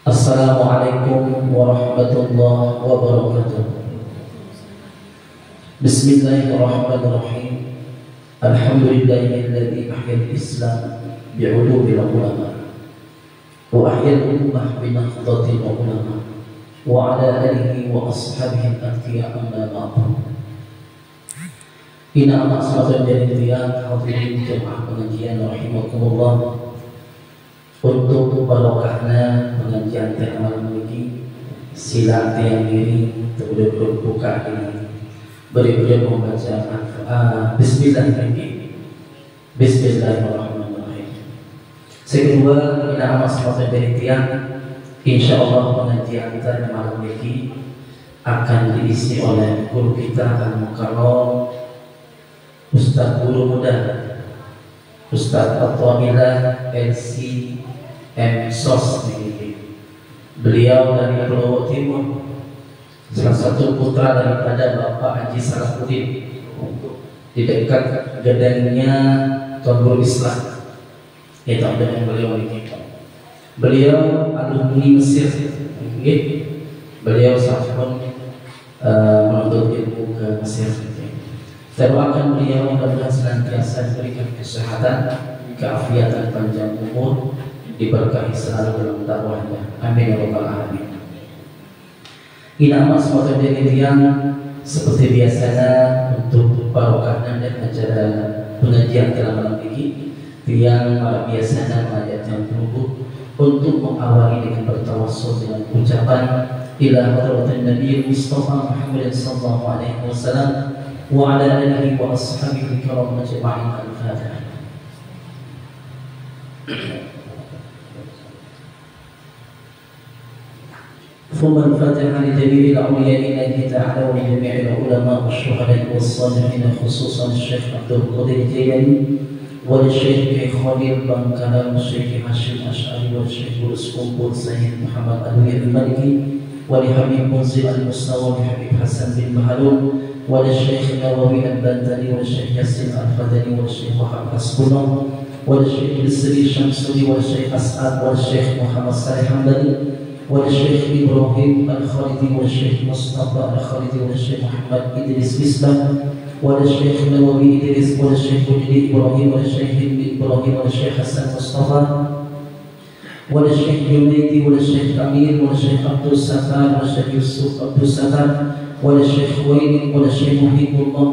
Assalamualaikum warahmatullahi wabarakatuh. Bismillahirrahmanirrahim. Alhamdulillahilladzi ahyal Islam bi'ulubil ulama wa ahyal ummah binahdatil ulama wa ala alihi wa ashabihi al-atqiya amma ba'du. Ina amat semata jadidian hadirin jemaah pengajian rahimakumullah. Untuk barokahna pengajian teh malam ini sila tiang diri terus buka ini beri membaca Bismillahirrahmanirrahim. Kedua, kita amat semata dari tiang, insya Allah pengajian kita malam ini akan diisi oleh guru kita Al-Mukarram Ustaz Guru Muda Ustaz At-Tamilah LC MSOS. Beliau dari Pulau Timur, salah satu putra daripada Bapak Haji Salahuddin, di dekat gedangnya Tonggul Islam. Itu dengan beliau ini. Beliau alumni Mesir. Beliau sahabat menuntut ilmu ke Mesir. Saya doakan beliau mudah-mudahan senantiasa diberikan kesehatan, keafiatan, panjang umur, diberkahi selalu dalam dakwahnya. Amin ya rabbal alamin. Ina amat semata jadidian seperti biasanya untuk barokahnya dan acara pengajian dalam malam ini yang pada biasanya mengajak yang berhubung untuk mengawali dengan bertawassul dengan ucapan ila hadratin Nabi Mustafa Muhammad sallallahu alaihi wasallam wa ala alihi wa ashabihi kiram ajma'in. Al-Fatihah. ثم الفاتحة لجميع الأولياء الله تعالى ولجميع العلماء والشهداء والصالحين خصوصا الشيخ عبد القادر الجيلاني والشيخ خليل بن كلام والشيخ هاشم الأشعري والشيخ الأسقف سيد محمد علوي المالكي ولحبيب منزل المستوى وحبيب حسن بن مهلول وللشيخ النووي البندري والشيخ ياسين الفدني والشيخ وهاب حسبنا والشيخ السري الشمسوني والشيخ أسعد والشيخ محمد صالح حمداني والشيخ إبراهيم الخالدي والشيخ مصطفى الخالدي والشيخ محمد إدريس إسلام والشيخ نووي إدريس والشيخ وجدي إبراهيم والشيخ إبراهيم والشيخ حسن مصطفى والشيخ جنيدي والشيخ أمير والشيخ عبد الستار والشيخ يوسف عبد الستار والشيخ ويني والشيخ محب الله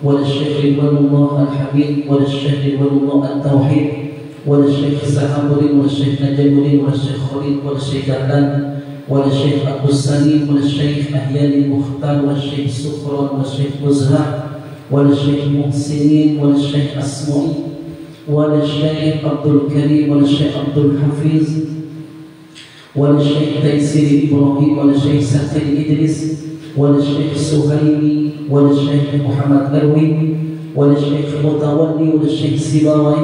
والشيخ رضوان الله الحبيب والشيخ رضوان الله التوحيد والشيخ سحابرين والشيخ نجمرين والشيخ خليل والشيخ أهلان والشيخ أبو السليم والشيخ أحيان المختار والشيخ سفران والشيخ مزهر والشيخ محسنين والشيخ أسمعي والشيخ عبد الكريم والشيخ عبد الحفيظ والشيخ تيسير إبراهيم والشيخ سكر إدريس والشيخ سهيمي والشيخ محمد نروي والشيخ متولي والشيخ سيباوي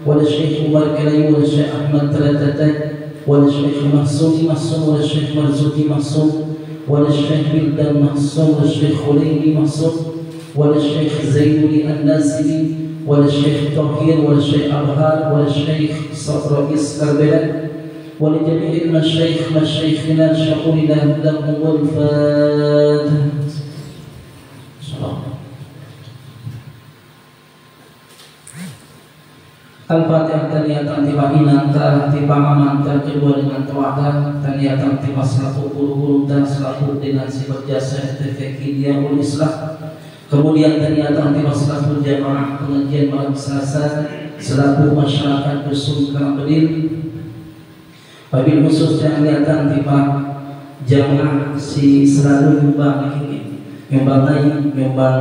والشيخ عمر كلاي والشيخ أحمد تلاتة والشيخ محسوني محسون والشيخ مرزوقي محسون والشيخ بلدان محسون والشيخ خليلي محسون والشيخ زينوني النازلي والشيخ طاهر والشيخ أبهار والشيخ رئيس كربلاء ولجميع المشايخ مشايخنا شكرنا لهم والفاتحة. Al-Fatihah. Taniyatan tiba inanta tiba amantan kedua dengan tawadah, taniyatan tiba selaku guru-guru dan selaku dengan sifat jasa tefekidiyah ul islah. Kemudian taniyatan tiba selaku jamaah pengajian malam Selasa, selaku masyarakat dusun Karangbedir. Wabil khusus taniyatan tiba jamaah si selalu nyumbang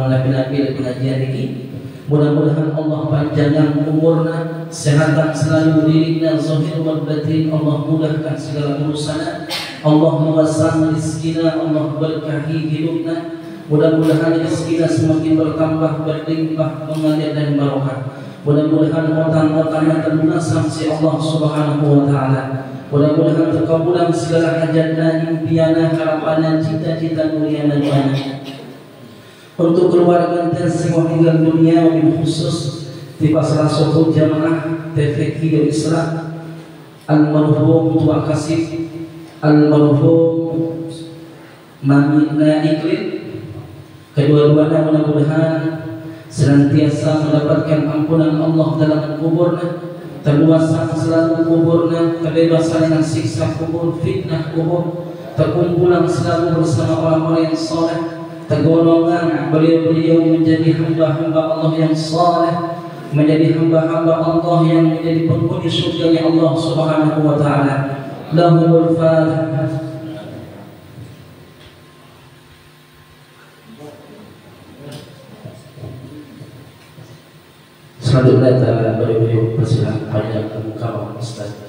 nabi-nabi pengajian ini. Mudah-mudahan Allah panjangkan umurna, sehatan selalu dirinya, zahir wal batin. Allah mudahkan segala urusanna, Allah luaskan rizkina, Allah berkahi hidupna. Mudah-mudahan rizkina semakin bertambah, berlimpah, mengalir dan barokah. Mudah-mudahan otan-otannya terlunas si Allah Subhanahu wa taala. Mudah-mudahan terkabulan segala hajatna, impianna, harapanna, cita-cita mulia dan banyak. Untuk keluarga dan semua hingga dunia, wabil khusus tiba salah satu jamaah TVQ Islam almarhum Tua Kasih, almarhum Mamina Iklim. Kedua-duanya mudah-mudahan senantiasa mendapatkan ampunan Allah dalam kuburnya, terluasan selalu kuburnya, kebebasan yang siksa kubur, fitnah kubur, terkumpulan selalu bersama orang-orang yang saleh, tergolongan beliau-beliau menjadi hamba-hamba Allah yang saleh, menjadi hamba-hamba Allah yang menjadi penghuni surga Allah Subhanahu wa taala. Lahumul Fatihah. Selanjutnya beliau persilakan pada kawan Ustaz.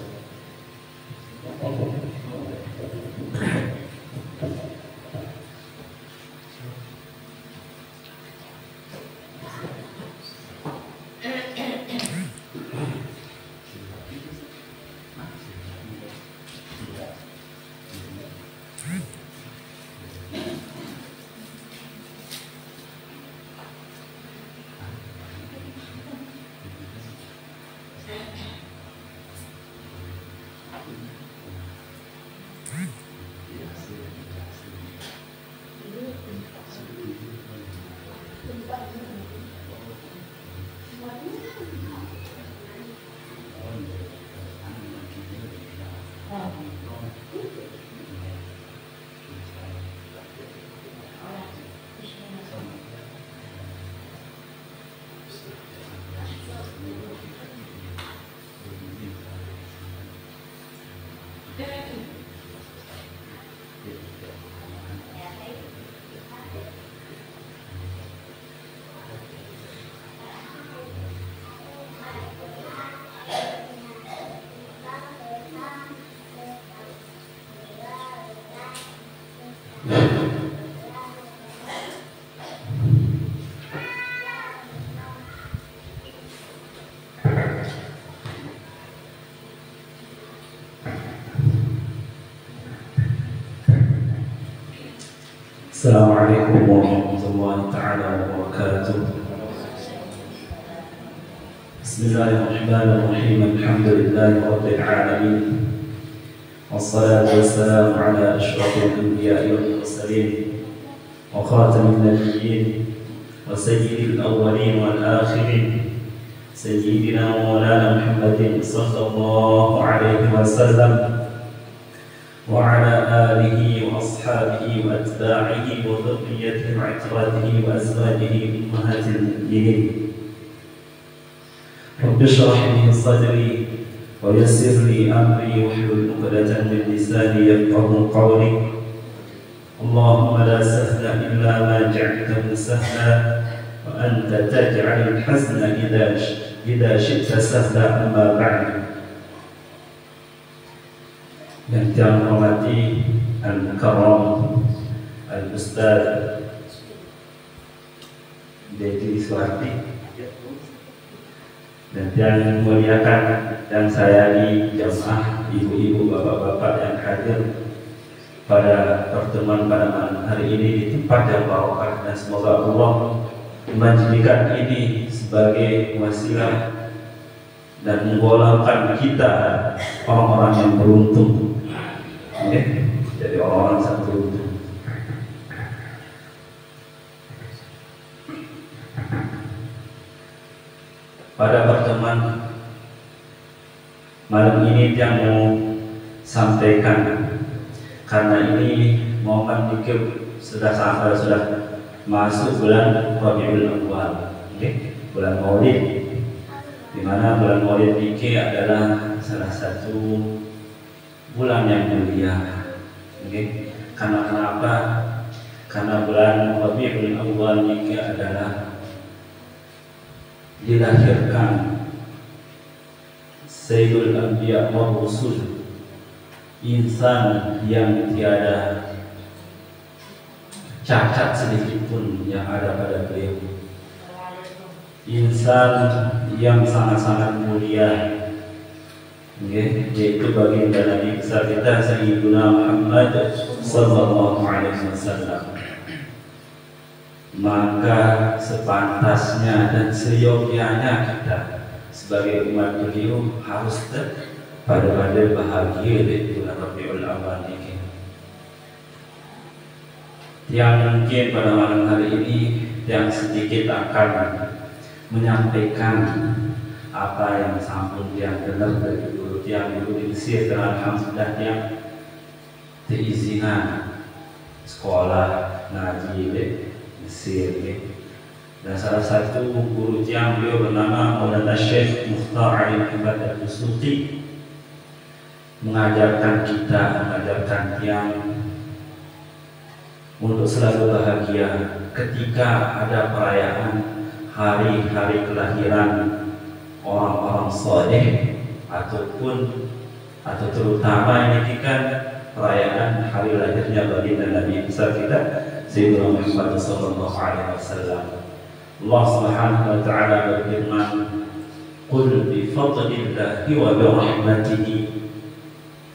Assalamualaikum warahmatullahi taala wabarakatuh. Bismillahirrahmanirrahim. Alhamdulillahi rabbil alamin. Wassalatu wassalamu ala asyrafil anbiya'i wal mursalin wa khatamin nabiyyin wa sayyidil awwalin wal akhirin sayyidina wa maulana Muhammadin sallallahu alaihi wasallam وعلى آله وأصحابه وأتباعه وذريته وعتراته وأزواجه أمهات المؤمنين. رب اشرح لي صدري ويسر لي أمري واحلل عقدة من لساني يفقهوا قولي. اللهم لا سهل إلا ما جعلته سهلا وأنت تجعل الحزن إذا شئت سهلا. أما بعد. Yang saya hormati Al-Mukarram Al-Ustaz Dedi Suharti, dan yang muliakan dan sayangi jamaah ibu-ibu, bapak-bapak yang hadir pada pertemuan pada malam hari ini di tempat yang barokah, dan semoga Allah menjadikan ini sebagai wasilah dan menggolongkan kita orang-orang yang beruntung, jadi orang-orang yang beruntung. Pada pertemuan malam ini yang mau sampaikan, karena ini momen dikir sudah masuk bulan Rabiul Awwal, bulan Maulid, di mana bulan Maulid ini adalah salah satu bulan yang mulia. Karena kenapa? Karena bulan Rabiul Awwal ini adalah dilahirkan Sayyidul Anbiya wa Rasul, insan yang tiada cacat sedikit pun yang ada pada beliau, insan yang sangat-sangat mulia, yaitu baginda Nabi besar kita Sayyiduna Muhammad sallallahu alaihi wasallam. Maka sepantasnya dan seyogyanya kita sebagai umat beliau harus pada bahagia di bulan Rabiul Awal ini. Yang mungkin pada malam hari ini yang sedikit akan menyampaikan apa yang sampun yang dengar dari guru yang dulu di Mesir, dan alhamdulillah yang diizinan sekolah ngaji di Mesir ya. Dan salah satu guru yang beliau bernama Maulana Syekh Mukhtar Ali Muhammad Al-Dusuki mengajarkan kita, mengajarkan yang untuk selalu bahagia ketika ada perayaan hari-hari kelahiran orang-orang saleh ataupun atau terutama ini kan perayaan hari lahirnya baginda Nabi besar kita Sayyidina Muhammad sallallahu alaihi wasallam. Allah Subhanahu wa taala berfirman, "Qul bi fadlillahi wa bi rahmatihi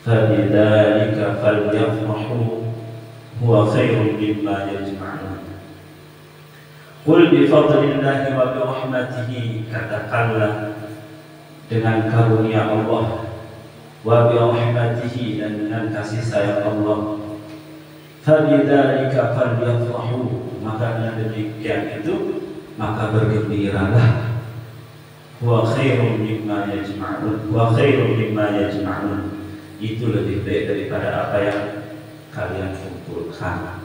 fabidzalika falyafrahu huwa khairun mimma yajma'un." Qul bi fadlillahi wa bi rahmatihi, katakanlah dengan karunia Allah, wa bi rahmatihi, dan dengan kasih sayang Allah, fabidzalika falyafrahu, maka dengan demikian itu maka bergembiralah, wa khairun mimma yajma'un, wa khairun mimma yajma'un, itu lebih baik daripada apa yang kalian kumpulkan.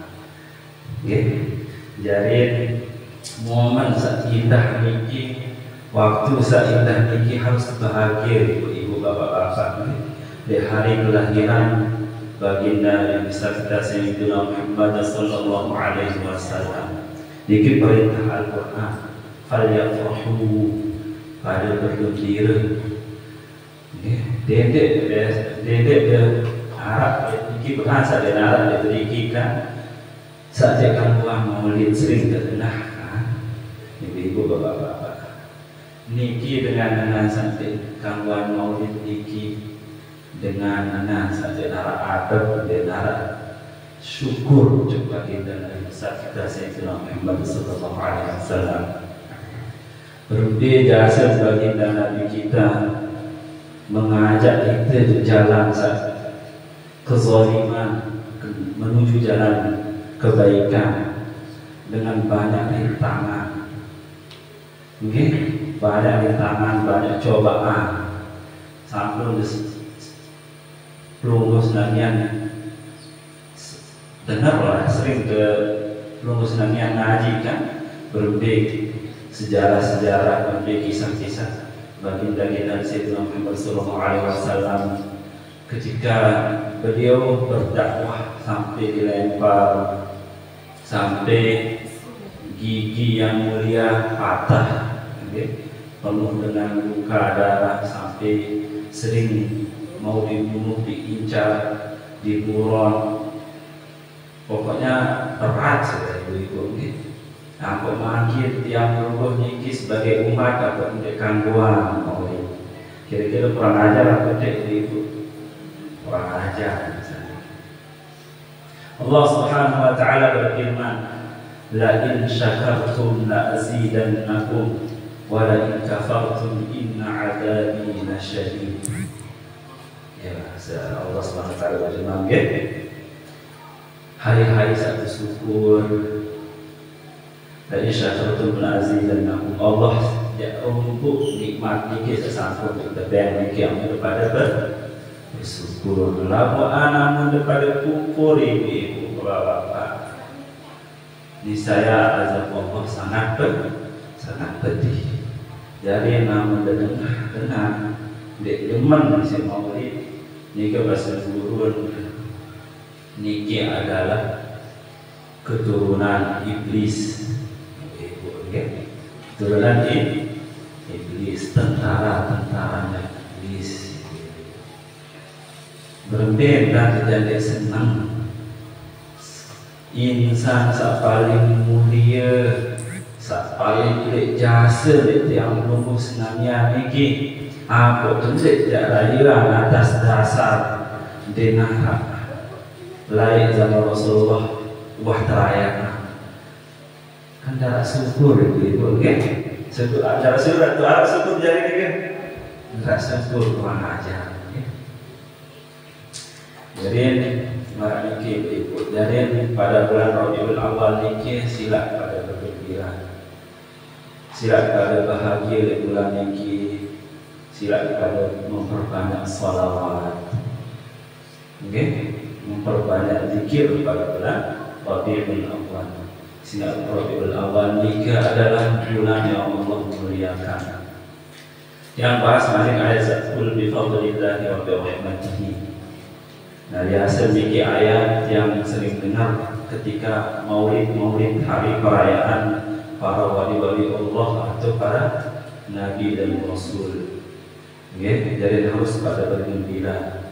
Jadi momen saat indah niki, waktu saat indah niki harus bahagia ibu-ibu, bapak-bapak di hari kelahiran baginda yang besar kita Sayyidina Muhammad sallallahu alaihi wasallam. Dikit perintah Al-Quran, falyafrahu, pada bergembira. Dedek Arab, dikit bahasa dan Arab diberikan saja kampuan maulid sering terdengar kan? Ibu-ibu bapak-bapak, niki dengan sampai kampuan maulid niki dengan saja nara adab dan nara syukur coba kita dari besar kita Sayyidina Muhammad sallallahu alaihi wasallam. Berbudi jasa baginda Nabi kita mengajak kita jalan kezaliman menuju jalan kebaikan dengan banyak rintangan. Banyak rintangan, banyak cobaan. Sampun lulus nanian dengarlah sering ke lulus nanian ngaji kan, berbagai sejarah-sejarah, berbagai kisah-kisah baginda kita Sayyidina Muhammad sallallahu alaihi wasallam ketika beliau berdakwah sampai dilempar, sampai gigi yang mulia patah, penuh dengan luka darah, sampai sering mau dibunuh, diincar, diburon. Pokoknya berat saja ibu-ibu. Aku makin tiap berubah niki sebagai umat dapat untuk gangguan. Kira-kira kurang ajar apa tidak ibu? Kurang ajar. Allah Subhanahu wa taala berfirman, "La in syakartum la azidannakum wa la in kafartum inna 'adzabi lasyadid." Ya, Allah Subhanahu wa taala berfirman, hari-hari satu syukur, la in syakartum la azidannakum. Allah ya untuk nikmat niki sesampun terbayang niki yang daripada bersyukur. Lalu anak daripada kufur ibu bapak, niscaya azab Allah sangat pedih. Jadi namun dengan demen si maulid niki bahasa gurun niki adalah keturunan iblis. Keturunan iblis, tentara-tentaranya iblis. Berbeda tidak senang. Insan paling mulia, paling pilih jasa yang menunggu senangnya niki. Aku tentu tidak lahiran atas dasar denara lain zaman Rasulullah wah terayana. Antara syukur itu, syukur antara syukur jadi kan, antara syukur kurang ajar. Jadi marah niki ibu. Jadi pada bulan Rabiul Awal niki sila pada bergembira, sila pada bahagia di bulan niki, sila pada memperbanyak salawat, okay? Memperbanyak zikir pada bulan Rabiul Awal. Sehingga Rabiul Awal niki adalah bulan yang Allah muliakan. Yang bahas masing ayat Qul bi fadlillahi wa bi rahmatihi. Nah, biasa niki ayat yang sering dengar ketika maulid hari perayaan para wali-wali Allah atau para nabi dan rasul. Okay? Jadi harus pada bergembira.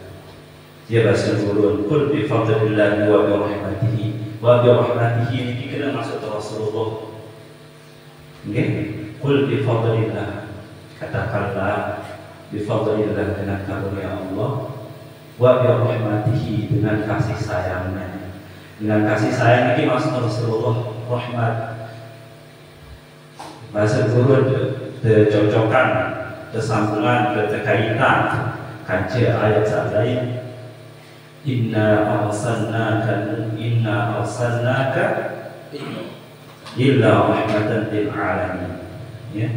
Dia bahasa turun Qul bi fadlillahi wa bi rahmatihi. Wa bi rahmatihi ini kira maksud Rasulullah. Okay? Qul bi fadlillah. Katakanlah bifadlillah dengan karunia Allah, wa bi rahmatihi dengan kasih sayangnya. Dengan kasih sayang ini maksud Rasulullah rahmat. Bahasa turun tercocokan, tersambungan, terkaitan kaca ayat lain. Inna arsalnaka illa rahmatan lil alamin. Ya.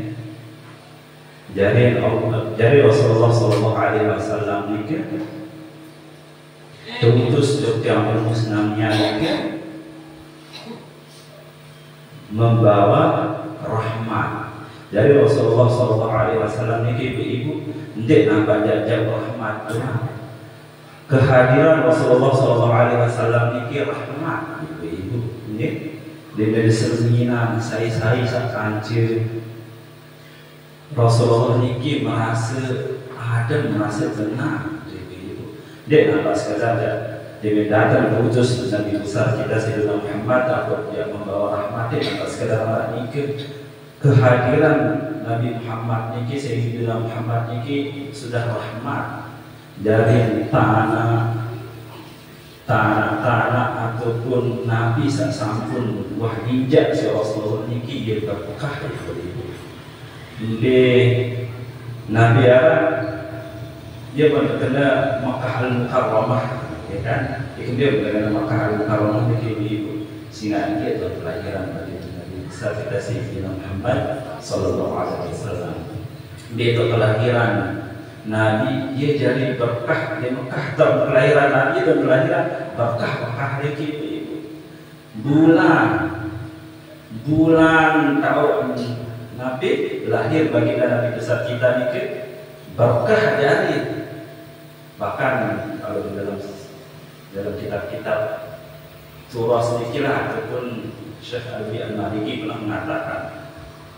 Jadi Rasulullah Sallallahu Alaihi Wasallam ini diutus yang musnahnya ini membawa rahmat. Jadi Rasulullah Sallallahu Alaihi Wasallam ini ibu-ibu tidak nampak jajak rahmat. Kehadiran Rasulullah Sallallahu Alaihi Wasallam ini rahmat ibu-ibu. Ini dari seminyak saya kancil. Rasulullah niki merasa adem, merasa tenang. Dia nampak sekadar dia datang mengutus Nabi besar kita Sayyidina Muhammad atau dia membawa rahmat. Dia nampak sekadar niki kehadiran Nabi Muhammad niki Sayyidina Muhammad niki sudah rahmat dari tanah ataupun Nabi sampun wah injak si Rasulullah niki dia berkah dari di Nabi Arab dia berkena Makkah Al-Mukarramah, ya kan? Dia berkena Makkah Al-Mukarramah di sehingga dia adalah kelahiran bagi Nabi besar kita Sayyidina Muhammad Sallallahu Alaihi Wasallam. Dia itu kelahiran Nabi, dia jadi berkah di Makkah. Tahun kelahiran Nabi dan kelahiran berkah lagi bulan tahun Nabi lahir baginda Nabi besar kita ni ke berkah dari. Bahkan kalau di dalam kitab-kitab surah sedikitlah ataupun Syekh Alwi Al-Maliki pernah mengatakan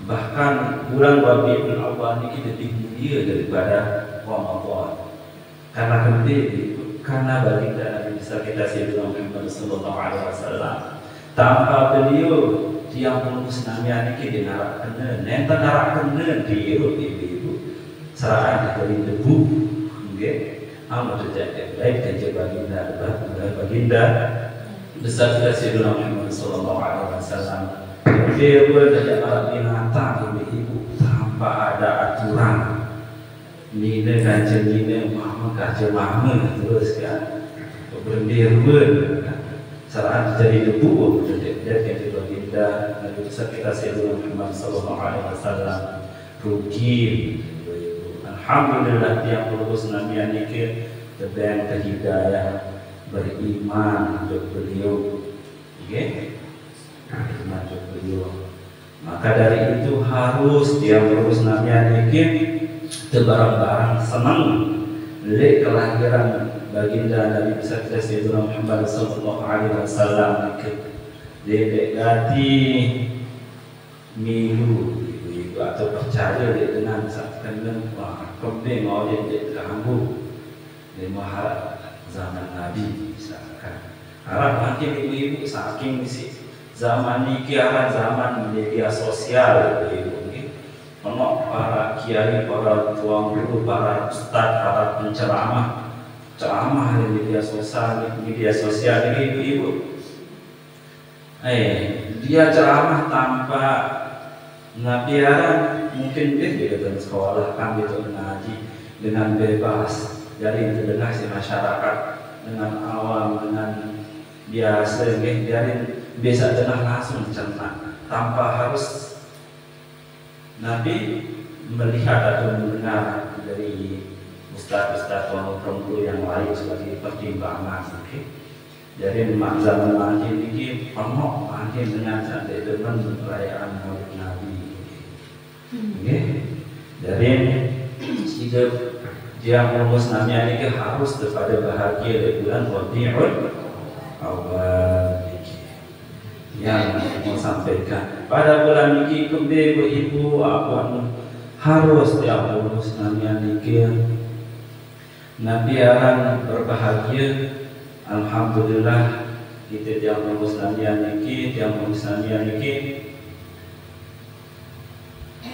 bahkan bulan Rabiul Awal ini lebih mulia daripada Ramadan. Karena baginda Nabi besar kita Sayyidina Muhammad sallallahu alaihi wasallam tanpa beliau yang pengus namanya ini dinarak kena, nenta narak kena diirut ibu-ibu, seraan dari debu, okay? Amat terjadi baik dan baginda besar kita Sayyidina Muhammad Sallallahu Alaihi Wasallam. Dia berjaya narak binatang ibu-ibu tanpa ada aturan. Nina kancing nina, mama kancing mama terus kan, berdiri seraan jadi debu, jadi baginda Nabi besar kita Sayyidina Muhammad Sallallahu Alaihi Wasallam rugi. Alhamdulillah dia lulus Nabi ini tebang hidayah beriman untuk beliau, okay? Beriman untuk beliau. Maka dari itu harus dia lulus Nabi ini tebarang-barang senang lek kelahiran baginda Nabi besar kita Sayyidina Muhammad Sallallahu Alaihi Wasallam dia ganti milu ibu-ibu atau percaya dia dengan sakitkan kembali mau dia terganggu dia mahal zaman Nabi misalkan harap nanti ibu-ibu saking zaman ini kiaran zaman media sosial ibu-ibu penuh para kiai, para tuang guru, para ustadz, para penceramah di media sosial ini ibu-ibu dia ceramah tanpa ngabiaran mungkin dia dalam sekolah kan gitu ngaji dengan bebas jadi terdengar si masyarakat dengan awam, dengan biasa, biarin biasa dengar langsung cerna tanpa harus Nabi melihat atau mendengar dari ustaz-ustaz pemukul yang lain sebagai pertimbangan. Jadi zaman makin ini penuh makin dengan santai dengan perayaan Maulid Nabi. Jadi jika dia ngurus namanya ini harus kepada bahagia dari bulan Rabiul Awal yang mau sampaikan pada bulan ini kembali ibu apa harus dia ngurus namanya ini Nabi akan berbahagia. Alhamdulillah kita yang ngurus namanya ini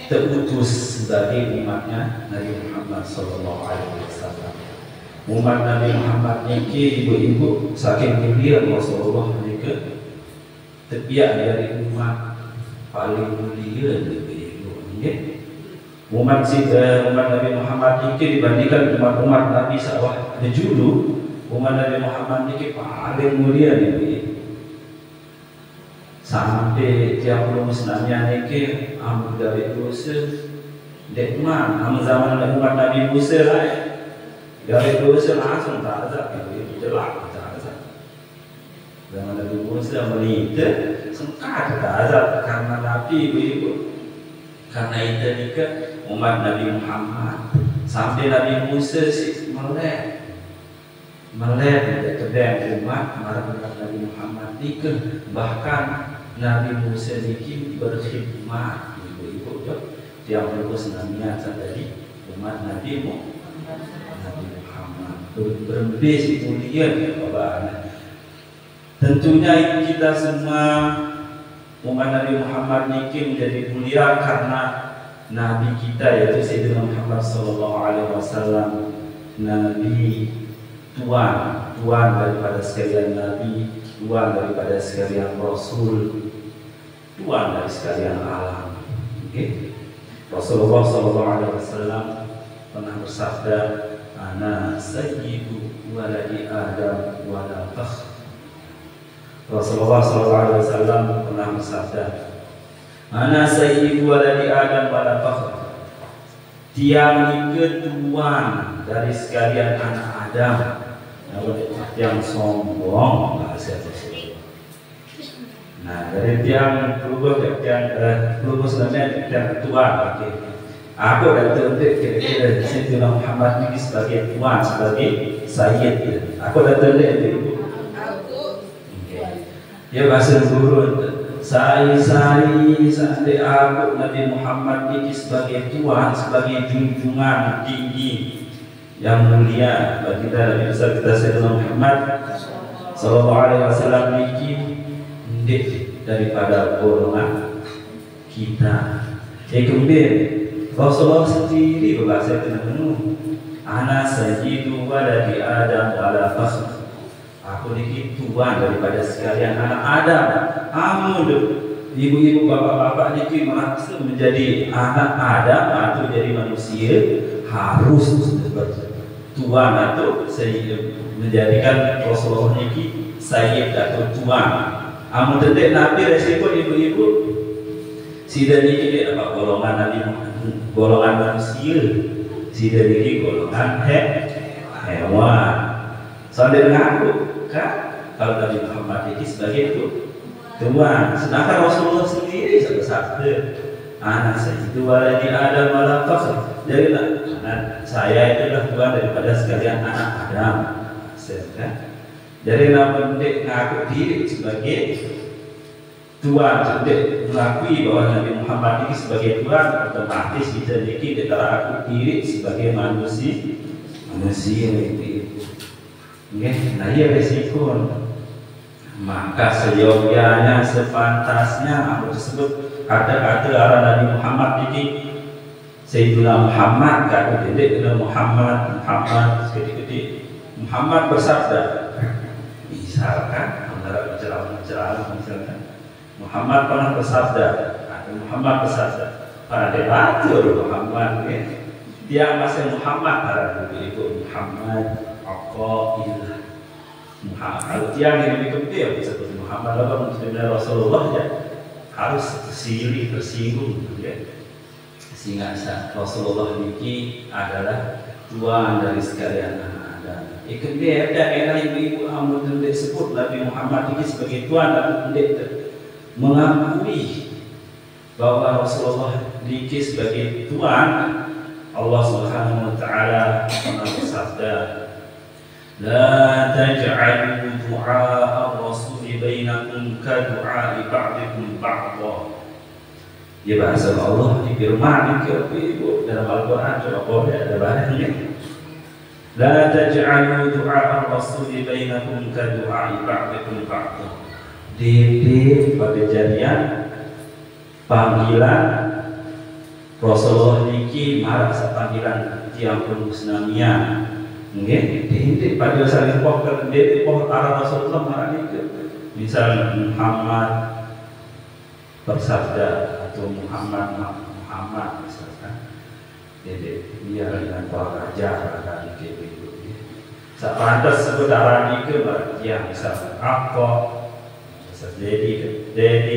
terutus sebagai umatnya Nabi Muhammad SAW. Umat Nabi Muhammad ini ibu-ibu saking mulia Rasulullah mereka terbiak dari umat paling mulia ibu-ibu. Umat Nabi Muhammad ini dibandingkan umat-umat Nabi sawah dulu, umat Nabi Muhammad ini paling mulia ibu-ibu. Sampai tiap muslimnya ini ambil dari dosa dekman am zaman umat Nabi Musa lah dari dosa langsung tak azab itu jelas tak azab. Zaman Nabi Musa melita sengkat tak azab karena Nabi ibu karena itu nikah umat Nabi Muhammad sampai Nabi Musa melek kedai umat Nabi Muhammad nikah bahkan Nabi Musa ini berkhidmat ibu-ibu yang berus namanya dari umat Nabi Muhammad berbes mulia Bapak. Tentunya kita semua umat Nabi Muhammad ini menjadi mulia karena Nabi kita yaitu Sayyidina Muhammad SAW, Nabi Tuan daripada sekalian Nabi, Tuan daripada sekalian Rasul, Tuan dari sekalian alam. Rasulullah SAW pernah bersabda, "Ana sayyidu waladi Adam wala fakhr." Rasulullah SAW pernah bersabda, "Ana sayyidu waladi Adam wala fakhr." Tiang Tuan dari sekalian anak Adam. Yang sombong bahasa Rasulullah. Nah dari tiang pelubus namanya tiang tuan. Aku dah terdengar kira-kira Sayyidina Muhammad ini sebagai tuan, sebagai sayyid. Aku dah terdengar itu. Dia bahasa guru. Saya sampai aku Nabi Muhammad ini sebagai tuan, sebagai junjungan tinggi yang mulia bagi kita Nabi besar kita Sayyidina Muhammad SAW ini daripada golongan kita. Kembali Rasulullah sendiri berbahasa penuh, "Ana sayyidu waladi Adam wala fakhr." Aku ini tuan daripada sekalian anak Adam. Kamu ibu-ibu bapak-bapak ini merasa menjadi anak Adam atau jadi manusia harus tuan atau menjadikan Rasulullah ini sayyid atau tuan. Amun tetek Nabi resiko ibu-ibu sida niki apa golongan Nabi golongan manusia, sida niki golongan hewan. Sambil ngaku kan kalau Nabi Muhammad ini sebagai itu tuan, sedangkan Rasulullah sendiri bersabda, "Ana sayyidu waladi Adam wala fakhr." Jadi saya itulah tuan daripada sekalian anak Adam. Jadi namun dek ngaku diri sebagai tuan, dek mengakui bahwa Nabi Muhammad ini sebagai tuan, otomatis kita dikit aku diri sebagai manusia itu. Nah iya resiko. Maka seyogyanya sepantasnya aku tersebut kata-kata arah Nabi Muhammad ini Sayyidina Muhammad kata dedek Muhammad sedikit Muhammad bersabda, misalkan antara bicara misalkan Muhammad pernah bersabda, Muhammad bersabda pada debatur Muhammad dia masih Muhammad para ibu Muhammad Aqail Kalau tiang yang lebih gede seperti Muhammad lawan sebenarnya Rasulullah ya harus tersinggung ya. Sehingga Rasulullah ini adalah tuan dari sekalian anak Adam. Ikan dia ada ibu-ibu amun disebut Nabi Muhammad ini sebagai tuan dan mengakui bahwa Rasulullah ini sebagai tuan. Allah Subhanahu wa taala bersabda, "La taj'alu du'a ar-rasul bainakum ka du'a ba'dikum ba'dha." Ya bahasa Allah difirman ke ibu dalam Al-Qur'an, coba boleh ada bahasanya. La taj'alu du'a ar-rasul bainakum ka du'a ba'dikum ba'dha. Di pada jadian panggilan Rasulullah niki marah panggilan tiang penusnamia. Nggih, di pada saling pokok di pokok arah Rasulullah marah niki. Misal Muhammad bersabda atau Muhammad misalkan. Jadi dia dengan para raja akan gitu. Sepantas sebenarnya niki yang misal apa jadi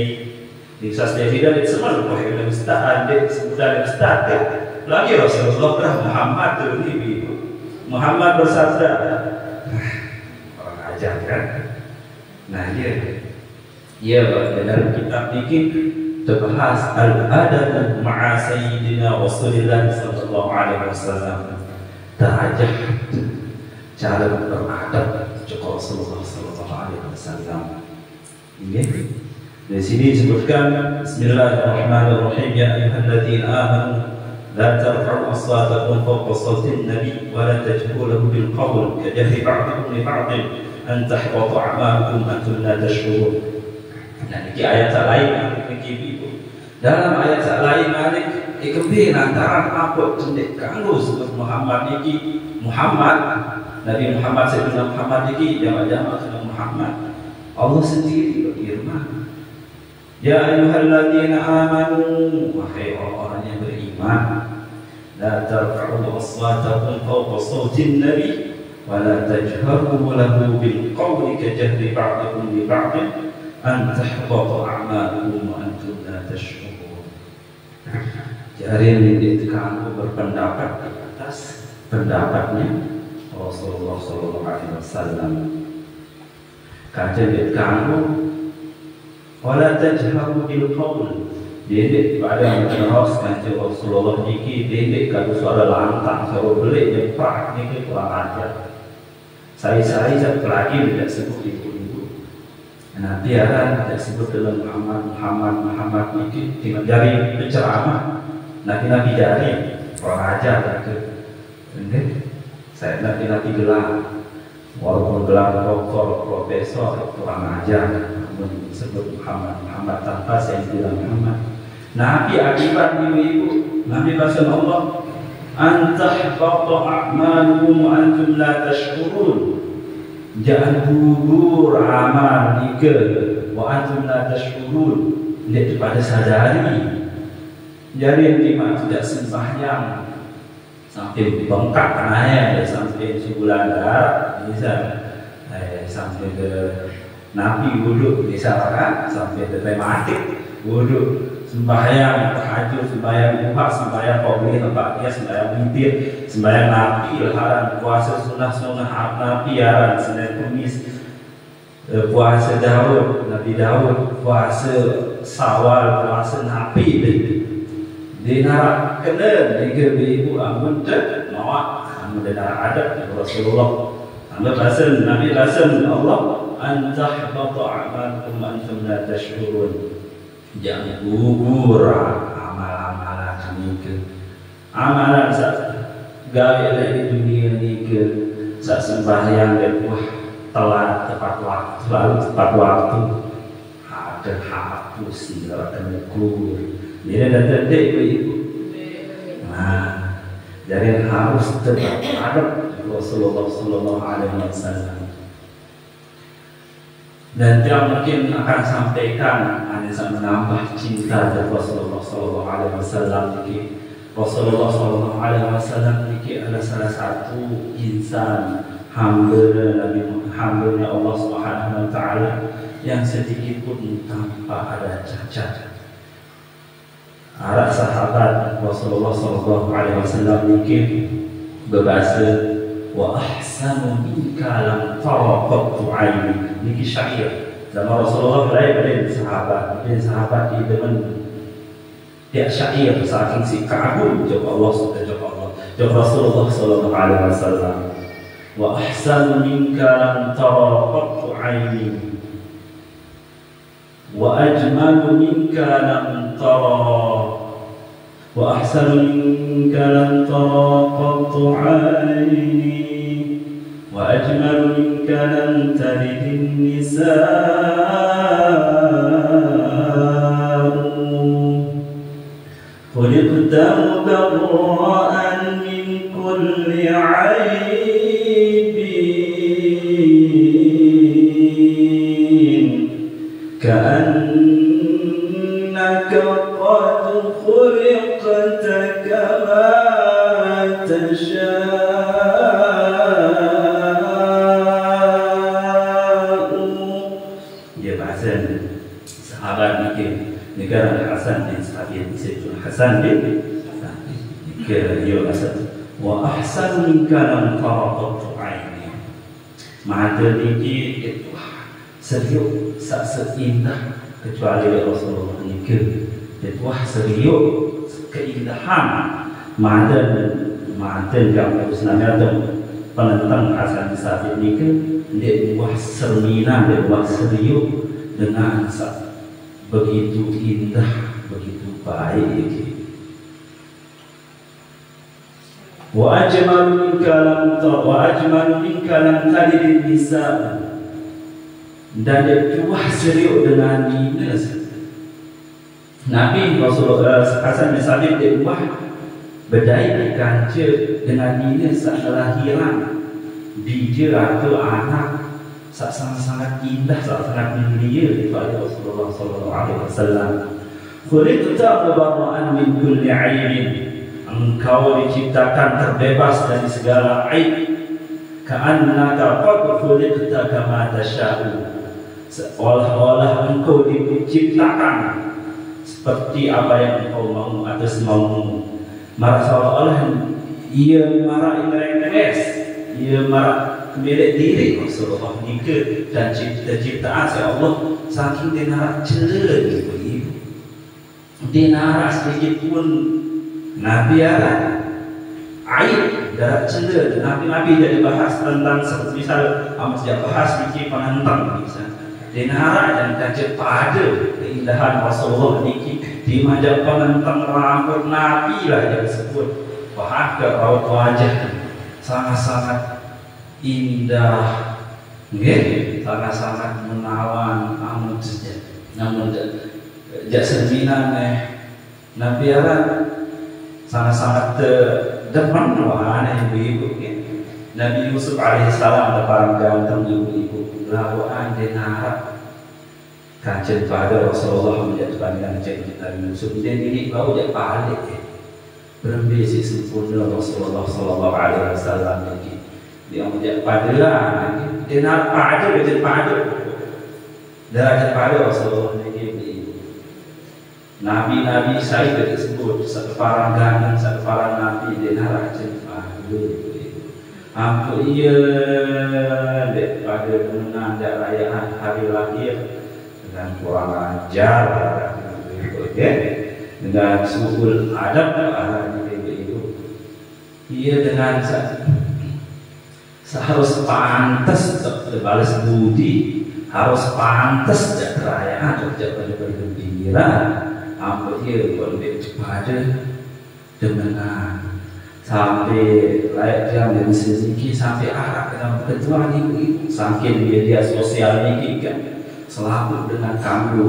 bisa tidak semua lupa yang ustaz ada sebutan ustaz lagi Rasulullah berah Muhammad tu ni Muhammad bersabda orang ajar kan. Nah dia dalam kitab ini terbahas al-adab ma'a sayyidina Rasulullah sallallahu alaihi wasallam, tahajud cara beradab dengan Rasulullah sallallahu alaihi wasallam. Ini di sini disebutkan Bismillahirrahmanirrahim, ya ayyuhalladzina amanu la tarfa'u aswatakum fawqa sawti an-nabi wa la tajharu lahu bil qawl kajahri ba'dikum li ba'din an tahbata a'malukum wa antum la tash'urun. Nah, ini ayat lain dalam ayat lain ada ikembir antara apa cendek kanggo sebut Muhammad ini Muhammad Nabi Muhammad Sayyidina Muhammad ini jamaah Muhammad Allah sendiri berfirman, ya ayyuhalladzina amanu, wahai orang-orang yang beriman, la tarfa'u aswatakum fawqa sawtin nabi wa la tajharu lahu bil qawli kajahri ba'dikum li ba'din an tahbata a'malukum wa antum la tash'urun. Jadi kamu berpendapat di atas pendapatnya Rasulullah sallallahu alaihi wasallam. Kajian kamu wala tajharu bil qawl, dia pada menerus kajian Rasulullah niki dia kalau suara lantang suara belik jepak niki kurang ajar. Saya lagi tidak sebut ibu-ibu. Nanti akan tidak sebut dalam Muhammad niki dengan jari penceramah. Nabi jari kurang ajar ke. Saya nanti gelar. Walaupun gelar doktor, profesor, kurang ajar, namun disebut Muhammad tanpa saya bilang Muhammad. Nabi akibat ibu-ibu, Nabi bahasa Allah, antahbata a'malukum wa antum la tash'urun. Jangan gugur amal nika wa antum la tash'urun. Lihat pada sadari. Jadi yang lima tidak sembahyang sampai bengkak kanaya, sampai sebulan darah bisa, sampai ke Nabi wudhu misalkan, sampai ke tematik wudhu, sembahyang tahajud, sembahyang duha, sembahyang qabliyah, ba'diyah, sembahyang witir, sembahyang Nabi, haram puasa sunnah Nabi, haram Senin Kamis, puasa Daud, Nabi Daud, puasa Sawal, puasa Nabi. Di narak kena jika ibu amun tak nawak amun dan ada Rasulullah anda pasal Nabi pasal Allah antahbata a'malukum antum la tash'urun. Jangan gugur amalan-amalan kami ke amalan sak gawe di dunia ni ke sak sembahyang dan wah telat tepat waktu selalu tepat waktu ada hapus sila dan gugur. Ini dan terdek ibu. Nah, jadi harus tetap ada Rasulullah Sallallahu Alaihi Wasallam. Dan dia mungkin akan sampaikan ada menambah cinta dari Rasulullah Sallallahu Alaihi Wasallam. Rasulullah Sallallahu Alaihi Wasallam ini adalah salah satu insan hamba-nya Allah Subhanahu wa taala yang sedikit pun tanpa ada cacat. Para sahabat Rasulullah sallallahu alaihi wasallam mungkin berbahasa wa ahsanu minka lam tara qattu aini. Niki syair zaman Rasulullah lain sahabat di depan dia syair saking si kagum jawab Allah jawab Rasulullah sallallahu alaihi wasallam wa ahsanu minka lam tara qattu aini wa ajmalu minka lam tara wa ahsanu minka lam tara qattu aini wa ajmalu minka lam talid an-nisaa khuliqta mubarra'an min kulli 'aybin ka'annaka qad khuliqta kama tasha'u. Dia bahasa sahabat mikir negara Hasan bin Sabit Sayyidul Hasan bin mikir dia bahasa wa ahsan minka lam tara aini. Mata niki itu serius sak seindah kecuali Rasulullah mikir itu serius keindahan mata yang sebenarnya penentang Hasan bin Sabit mikir dia buah cerminan dia buah serius dengan begitu indah, begitu baik. Wa ajmalu minka lam talid an-nisaa. Dan dia buah serius dengan dinas. Nabi Rasulullah Hasan bin Sabit dia buah berdaya kanca dengan dinas saat kelahiran dia atau anak sangat indah, sangat mulia daripada Rasulullah sallallahu alaihi wasallam. Khuliqta mubarra'an min kulli 'aibin. Engkau diciptakan terbebas dari segala aib. Ka'annaka qad khuliqta kama tasha'u. Seolah-olah engkau diciptakan seperti apa yang engkau mau atas maumu. Seolah-olah ia marah interes, ia marah milik diri Rasulullah nikah dan ciptaan saya Allah saking dia narak celah ibu dia narak sedikit pun Nabi ada aib darat celah Nabi jadi bahas tentang misal sejak bahas bikin penentang dia narak dan kaca pada keindahan Rasulullah niki di majap penentang rambut Nabi lah yang disebut bahas ke raut wajah sangat-sangat indah, sangat-sangat menawan, namun jak cerminan Nabi Allah sangat-sangat depan wahana ibu-ibu. Nabi Yusuf alaihissalam ada paling ganteng ibu-ibu. Lawaan dia narap kancen pada Rasulullah menjadi panggilan kancen Nabi Yusuf. Dia diri bau dia balik berbeza sempurna Rasulullah sallallahu alaihi wasallam lagi. Dia menjadi padalah dia nak pada dia pada darah pada Rasulullah lagi. Nabi-nabi saya disebut satu parang ganteng satu parang nabi dia nak pada ampun ia daripada menanda rayaan hari lahir dengan kurang ajar dengan suhul adab itu ia dengan harus pantas terbalas budi, harus pantas jak perayaan, jak bergembira, apa dia boleh pada demenan sampai layak jam dan sedikit sampai arah dalam ketua ibu saking media sosial ini kan selalu dengan kamu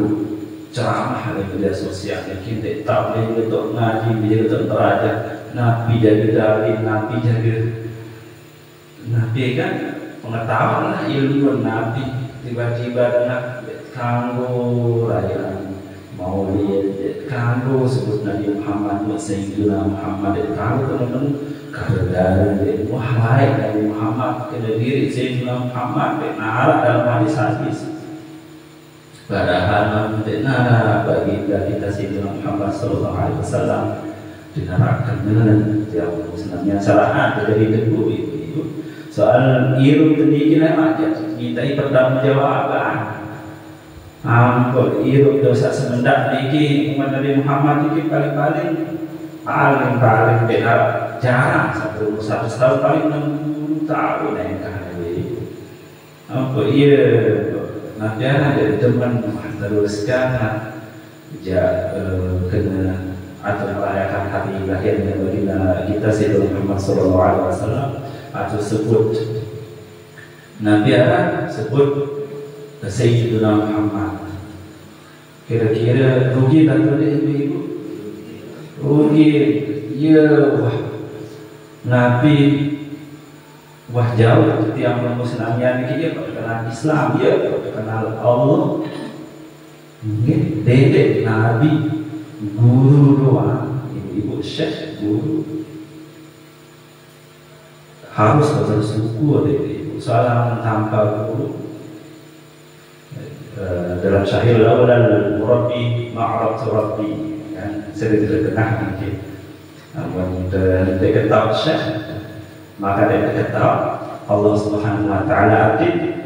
ceramah di media sosial ini kita tak boleh untuk ngaji menjadi teraja nabi jaga dari nabi jaga Nabi kan pengetahuan lah ilmu Nabi tiba-tiba nak kanggo raya Maulid kanggo sebut Nabi Muhammad Sayyidina Muhammad kanggo teman-teman Karena wah lain Nabi Muhammad kena diri Sayyidina Muhammad benar dalam hadis-hadis. Padahal benar bagi kita Sayyidina Muhammad Sallallahu Alaihi Wasallam dinarakan dengan yang sebenarnya salah dari kedua itu soal iru tadi kita aja minta pertanggungjawaban. Ampun iru dosa semendak niki umat Nabi Muhammad ini paling benar jarang satu tahun paling 60 tahun yang kahana itu. Apa iya nanti ada teman teruskan kena atau merayakan hari lahirnya baginda kita Sayyidina Muhammad Sallallahu Alaihi Wasallam atau sebut Nabi Allah sebut Sayyidina Muhammad. Kira-kira rugi tak tu ibu? Rugi, ya wah Nabi wah jauh tiang muslimnya ni dia kenal Islam dia kenal Allah. Dedek Nabi guru doang, ibu syekh guru harus bersyukur ibu salam tanpa guru. Dalam syair laulal murabbi ma'arabtu rabbi kan saya tidak kenal mungkin namun dia ketahui syekh maka dia ketahui Allah Subhanahu Wa Taala adil.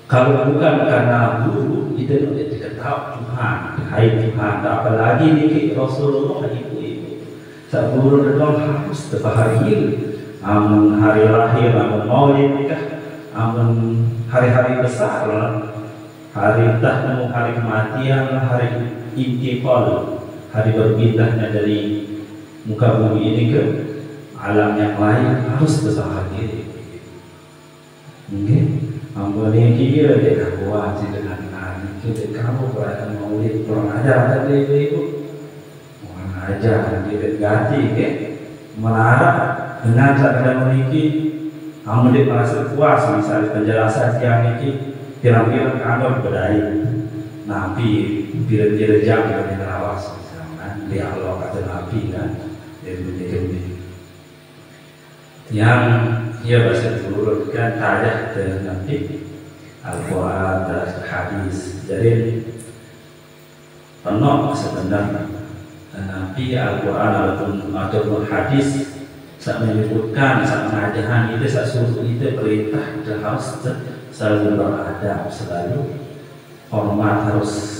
Kalau bukan karena guru kita tidak ketahui Tuhan, hai Tuhan. Apalagi ni Rasulullah ibu sabur doang harus terpahari amun hari lahir amun maulid nikah amun hari-hari besar hari tahmu, hari kematian, hari intiqal, hari berpindahnya dari muka bumi ini ke alam yang lain harus bersahaja. Mungkin ambil ini dia kuat dengan anak kita kamu berada maulid kurang ajar tadi ibu kurang ajar dia ganti ke menarap dengan cara memiliki kamu dia merasa puas misalnya penjelasan yang ini kira-kira kamu berdaya Nabi bila-bila jam yang dirawas misalnya dia Allah kata Nabi kan yang ia bahasa turunkan tajah dan Nabi Al-Quran dan hadis. Jadi penuh sebenarnya Nabi Al-Quran ataupun hadis saat menyebutkan saat mengajarkan itu saat suruh itu perintah dan harus selalu beradab, selalu hormat, harus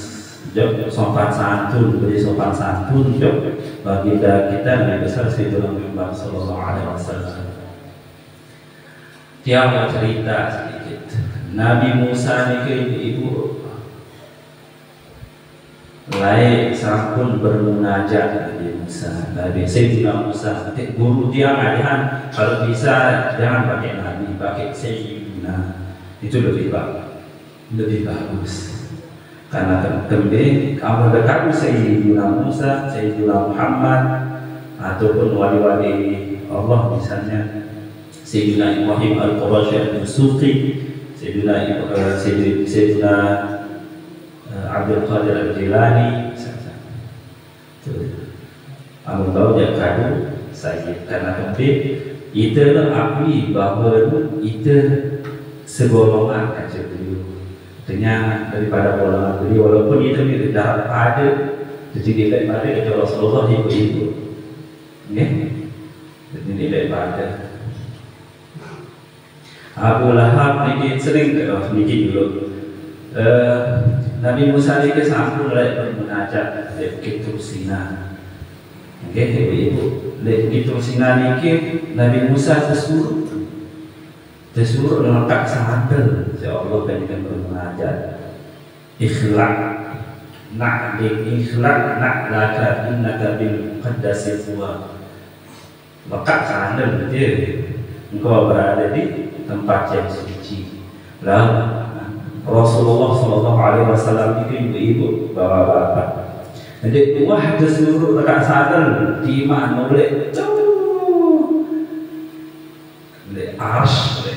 sopan santun, beri sopan santun bagi kita Nabi besar Sayyidina Muhammad Sallallahu Alaihi Wasallam. Dia mau cerita sedikit. Nabi Musa ni ke ibu lain sampun bermunajat Nabi Musa. Nabi Sayyidina Musa, guru dia ngadahan kalau bisa jangan pakai Nabi, pakai Sayyidina. Itu lebih bagus karena kemudian kamu dekat Sayyidina Musa, Sayyidina Muhammad ataupun wali-wali Allah misalnya Sayyidina Ibrahim Al-Qurashi Al-Suqi, Sayyidina Abdul Qadir Al-Jilani kamu tahu dia kadu saya karena kemudian itu akui bahawa itu segolongan kaca beliau dengan daripada golongan beliau walaupun itu tidak ada jadi daripada itu Rasulullah ibu jadi daripada Abu Lahab ini sering mikir dulu Nabi Musa ini sampun oleh bermunajat di Bukit Tursina ibu di Bukit Tursina ini Nabi Musa disuruh meletak sandal ya Allah dengan bermunajat ikhlaq laka innaka bil muqaddasi huwa letak sandal dia engkau berada di tempat yang suci. Lalu Rasulullah Sallallahu Alaihi Wasallam itu ibu bapak-bapak. Jadi wah disuruh letak sandal di mana boleh Arsh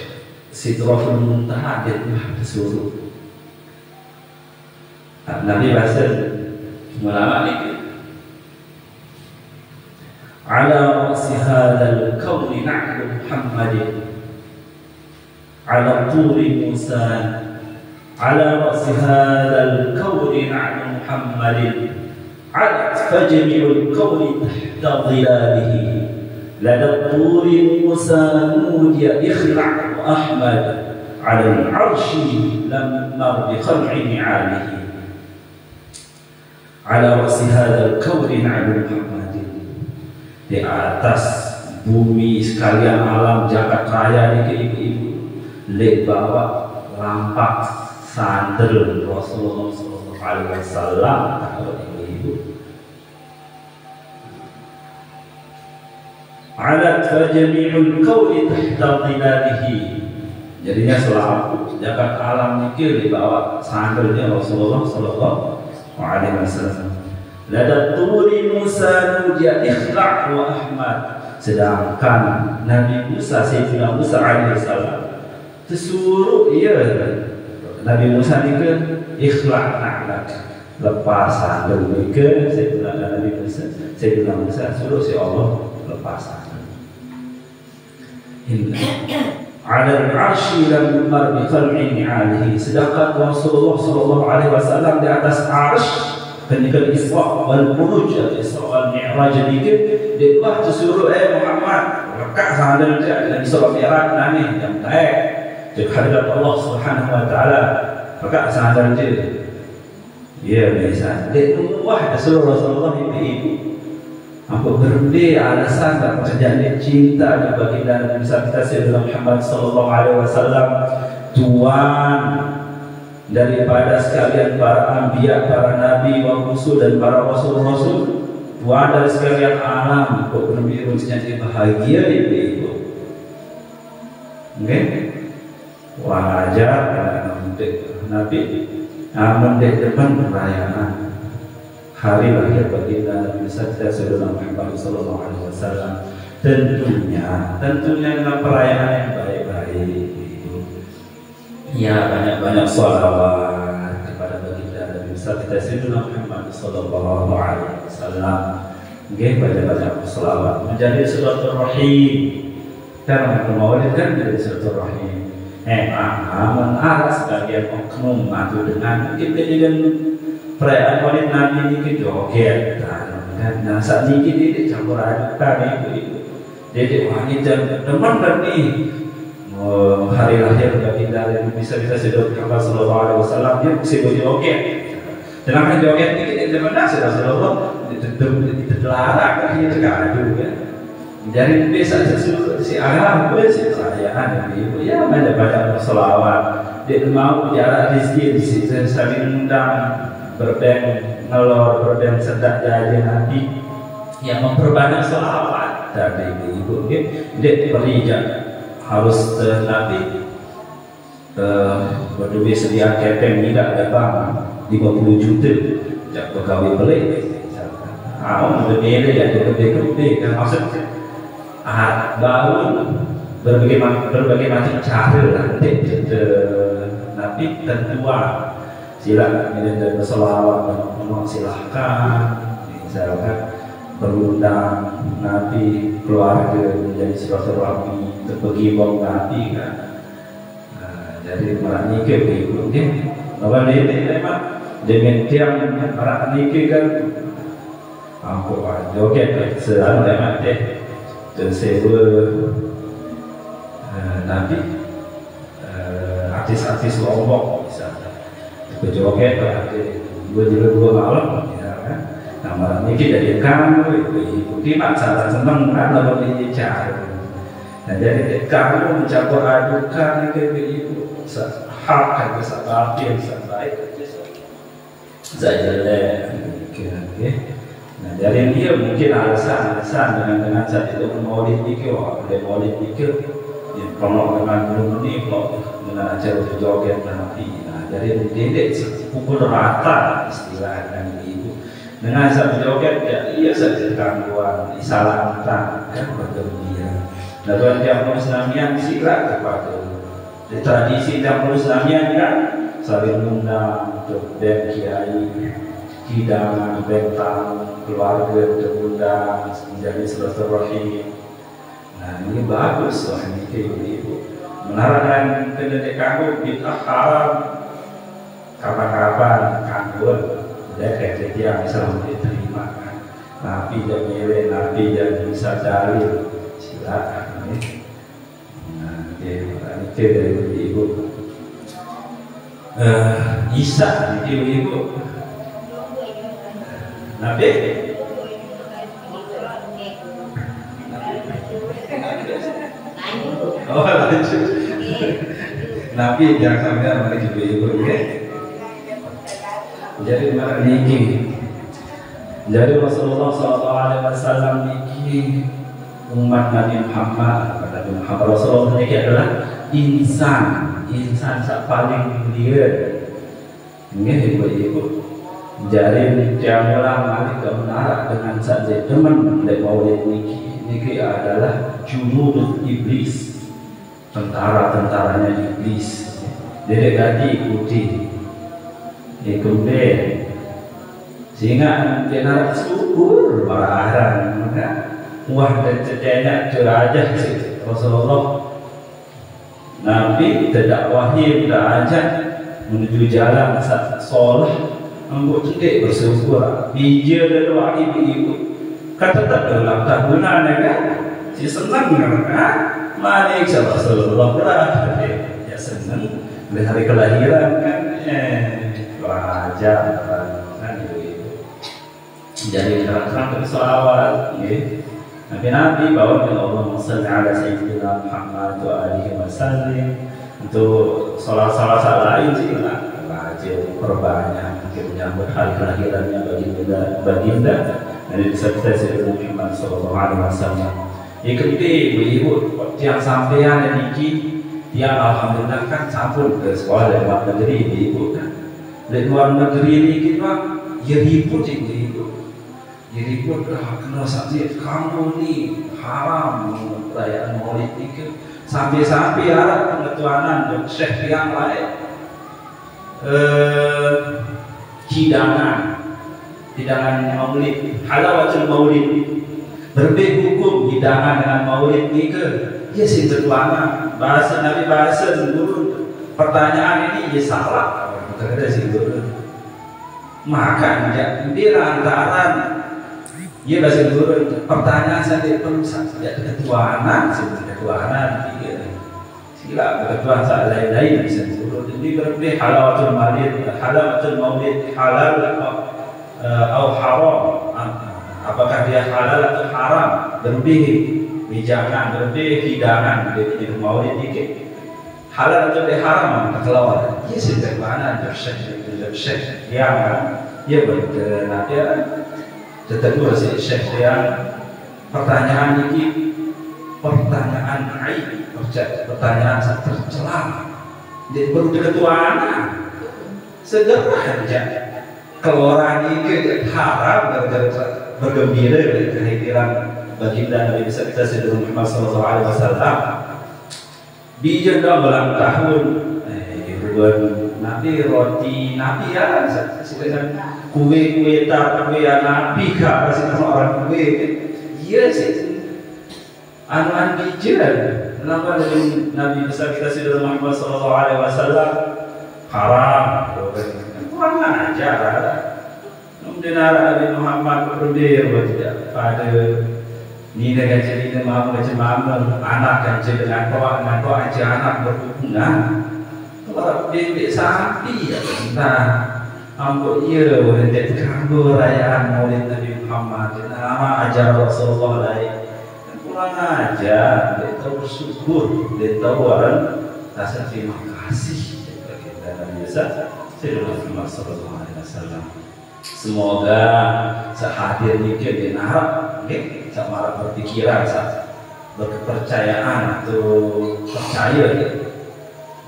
Sidratul Muntaha dia disuruh Nabi bahasa ulama ini ala ra'si hadzal kauni na'lu Muhammadin ala turi Musa ala ra'si hadzal kauni na'lu Muhammadin ala fajmi'ul kauni tahta dhilalihi lada turi Musa nudiya ikhlaq Ahmad ala al-arshi lam mar bi khal'i ni'alihi ala ra'si hadzal kauni na'lu Muhammadin. Di atas bumi sekalian alam jagat raya ini ke ibu-ibu le bawa lampak sandal Rasulullah sallallahu alaihi wasallam kalau ibu-ibu ala fajmi'ul kauni tahta dhilalihi. Jadinya selalu jagat alam ini le bawa sandalnya Rasulullah sallallahu alaihi wasallam. Lada turi Musa nudia ikhlaq wa Ahmad. Sedangkan Nabi Musa, Sayyidina Musa alaihissalam disuruh Nabi Musa ni ke ikhlaq na'lak, lepas sandal ni ke Sayyidina Nabi Musa, Sayyidina Musa suruh si Allah lepas sandal. Ala al-arshi lam yumar bi khal'i ni'alihi. Sedangkan Rasulullah sallallahu alaihi wasallam di atas arsh ketika Isra wal Mi'raj, Isra wal Mi'raj dikit dia telah disuruh Muhammad lekat sandal dia dalam Isra Mi'raj nani yang baik di hadapan Allah Subhanahu wa taala, lekat sandal dia. Ya biasa dia wah Rasulullah sallallahu alaihi apa berhenti alasan dan terjadi cinta di baginda Nabi kita Sayyidina Muhammad sallallahu alaihi wasallam, tuan daripada sekalian para anbiya, para nabi, wa rusul dan para rasul-rasul, tuan dari sekalian alam, kok Nabi harusnya bahagia ibu-ibu. Okay? Wajar Nabi mendek depan perayaan hari lahir baginda Nabi kita Sayyidina Muhammad sallallahu alaihi wasallam. Tentunya dengan perayaan yang baik-baik. Ya, banyak-banyak sholawat kepada baginda Nabi kita Sayyidina Muhammad sallallahu alaihi wasallam. Nggih, banyak-banyak sholawat menjadi silaturahim. Karena maulid kan menjadi silaturahim. Aman aras sebagian oknum maju dengan mungkin perayaan maulid Nabi ini joget kan. Nah, saat ini campur adukan ibu-ibu. Jadi wanita teman nih hari lahir baginda Nabi bisa Sayyidina Muhammad sallallahu alaihi wasallam dia mesti joget. Sedangkan joget ini tidak benar Rasulullah dilarang akhirnya terkadu kan. Dari desa sesuatu si Arab si perayaan ibu ya banyak selawat dia mau jarak rezeki di situ saling undang berbeng ngelor berbeng sedak jadi Nabi yang memperbanyak selawat dari ibu dia berikan harus Nabi berdua sedia kepeng tidak datang 50 juta jak pegawai beli awam berbeda ya gede kan maksud bangun berbagai macam cara nanti Nabi tentuan silakan minta berselawat silahkan misalkan berundang Nabi keluarga menjadi silaturahmi terbagi bom Nabi kan. Jadi malah nikah begitu kan. Apa dia memang dengan tiang malah nikah kan. Aku joget selalu dengan dia tersewa Nabi artis-artis Lombok misalnya berjoget ada dua malam misalkan. Nah malam ini kita kamu ikuti masalah senang karena begini cara. Nah jadi kamu mencampur adukan ke ibu hak dan kesalahan yang baik saja deh. Nah dari dia mungkin alasan dengan saat itu maulid dikir, maulid dikir yang penuh dengan berumuni, dengan acara joget Nabi. Nah jadi dididik pukul rata istilahnya ibu. Dengan saat joget ya iya saja gangguan, disalahkan kan bergembira. Nah tuan Jampur Islamian sila kepada di tradisi Jampur Islamian kan saling undang untuk kiai hidangan, bentang, keluarga terundang, menjadi silaturahim. Nah ini bagus wah ini ibu-ibu. Menarangan kena dikanggu bid'ah haram. Kapan-kapan kanggu, dia kayak dia misalnya diterima kan. Nabi dan milih, Nabi dan bisa dalil, silakan. Nah itu dari ibu. Isa ibu-ibu. Nabi oh lanjut Nabi jangan sampai mari ibu-ibu ya. Jadi mana niki jadi Rasulullah SAW niki umat Nabi Muhammad Rasulullah niki adalah insan yang paling mulia ini ibu-ibu. Jadi janganlah mari kebenaran dengan saja teman dari maulid niki adalah junud iblis, tentara-tentaranya iblis. Jadi tadi ikuti sehingga kita syukur barahan maka wah dan cedenya curajah Rasulullah Nabi tidak wahyu tidak ajak menuju jalan soleh. Ambo cedek bersyukur bija dan doa ibu-ibu kata tak dalam tahunan kan si senang kan mari insya Rasulullah berah ya senang di hari kelahiran kan raja kan ibu-ibu jadi terang-terang bersolawat Nabi bahwa Allah salli ala sayyidina Muhammad wa alihi wasallam untuk salat-salat lain sih lah perbanyak mungkin menyambut hari kelahirannya baginda dan disertai Sayyidina Muhammad sallallahu alaihi wasallam. Ikuti ibu-ibu yang sampean niki yang alhamdulillah kan sampun ke sekolah dari luar negeri ibu kan. Dari luar negeri niki mah ya ribut ibu. Ya ribut kena sakit kamu nih haram perayaan Maulid niki sampai-sampai ada pengetuanan dan syekh yang lain hidangan maulid halawatul maulid berbeda hukum hidangan dengan maulid ni ke ya sih berwarna bahasa Nabi bahasa dulu pertanyaan ini ya salah bukan ada sih dulu maka dia lantaran ya bahasa dulu pertanyaan saya perlu saja ketuanan sila ketuaan saat lain-lain bisa dulu jadi berbeda halawatul maulid halal atau haram apakah dia halal atau haram berbeda bijangan berbeda hidangan di maulid ini halal atau haram kelawar ia sederhana bersyekh yang ia berkenaan tetapi syekh yang pertanyaan ini pertanyaan aib pertanyaan tercela dia perlu ketuanan segera saja keluaran ini haram bergembira dari kehadiran baginda Nabi besar kita Sayyidina Muhammad sallallahu alaihi wasallam bijan dalam ulang tahun Nabi roti Nabi ya kue Nabi kah masih orang kue iya sih anuan bijan kenapa Nabi besar kita Sayyidina Muhammad sallallahu alaihi wasallam haram kurang ajar kemudian Nabi Muhammad berbeda pada ni dengan cerita macam anak kan dengan kau aja anak berhubungan kalau bebek sapi ya entah ambo iya hendak kanggo rayaan Maulid Nabi Muhammad nama ajar Rasulullah lain kurang aja dia tahu bersyukur dia tahu orang rasa terima kasih dan Nabi besar Sayyidina Muhammad sallallahu alaihi wasallam semoga sehadir mikir di narap sama berpikiran berkepercayaan atau percaya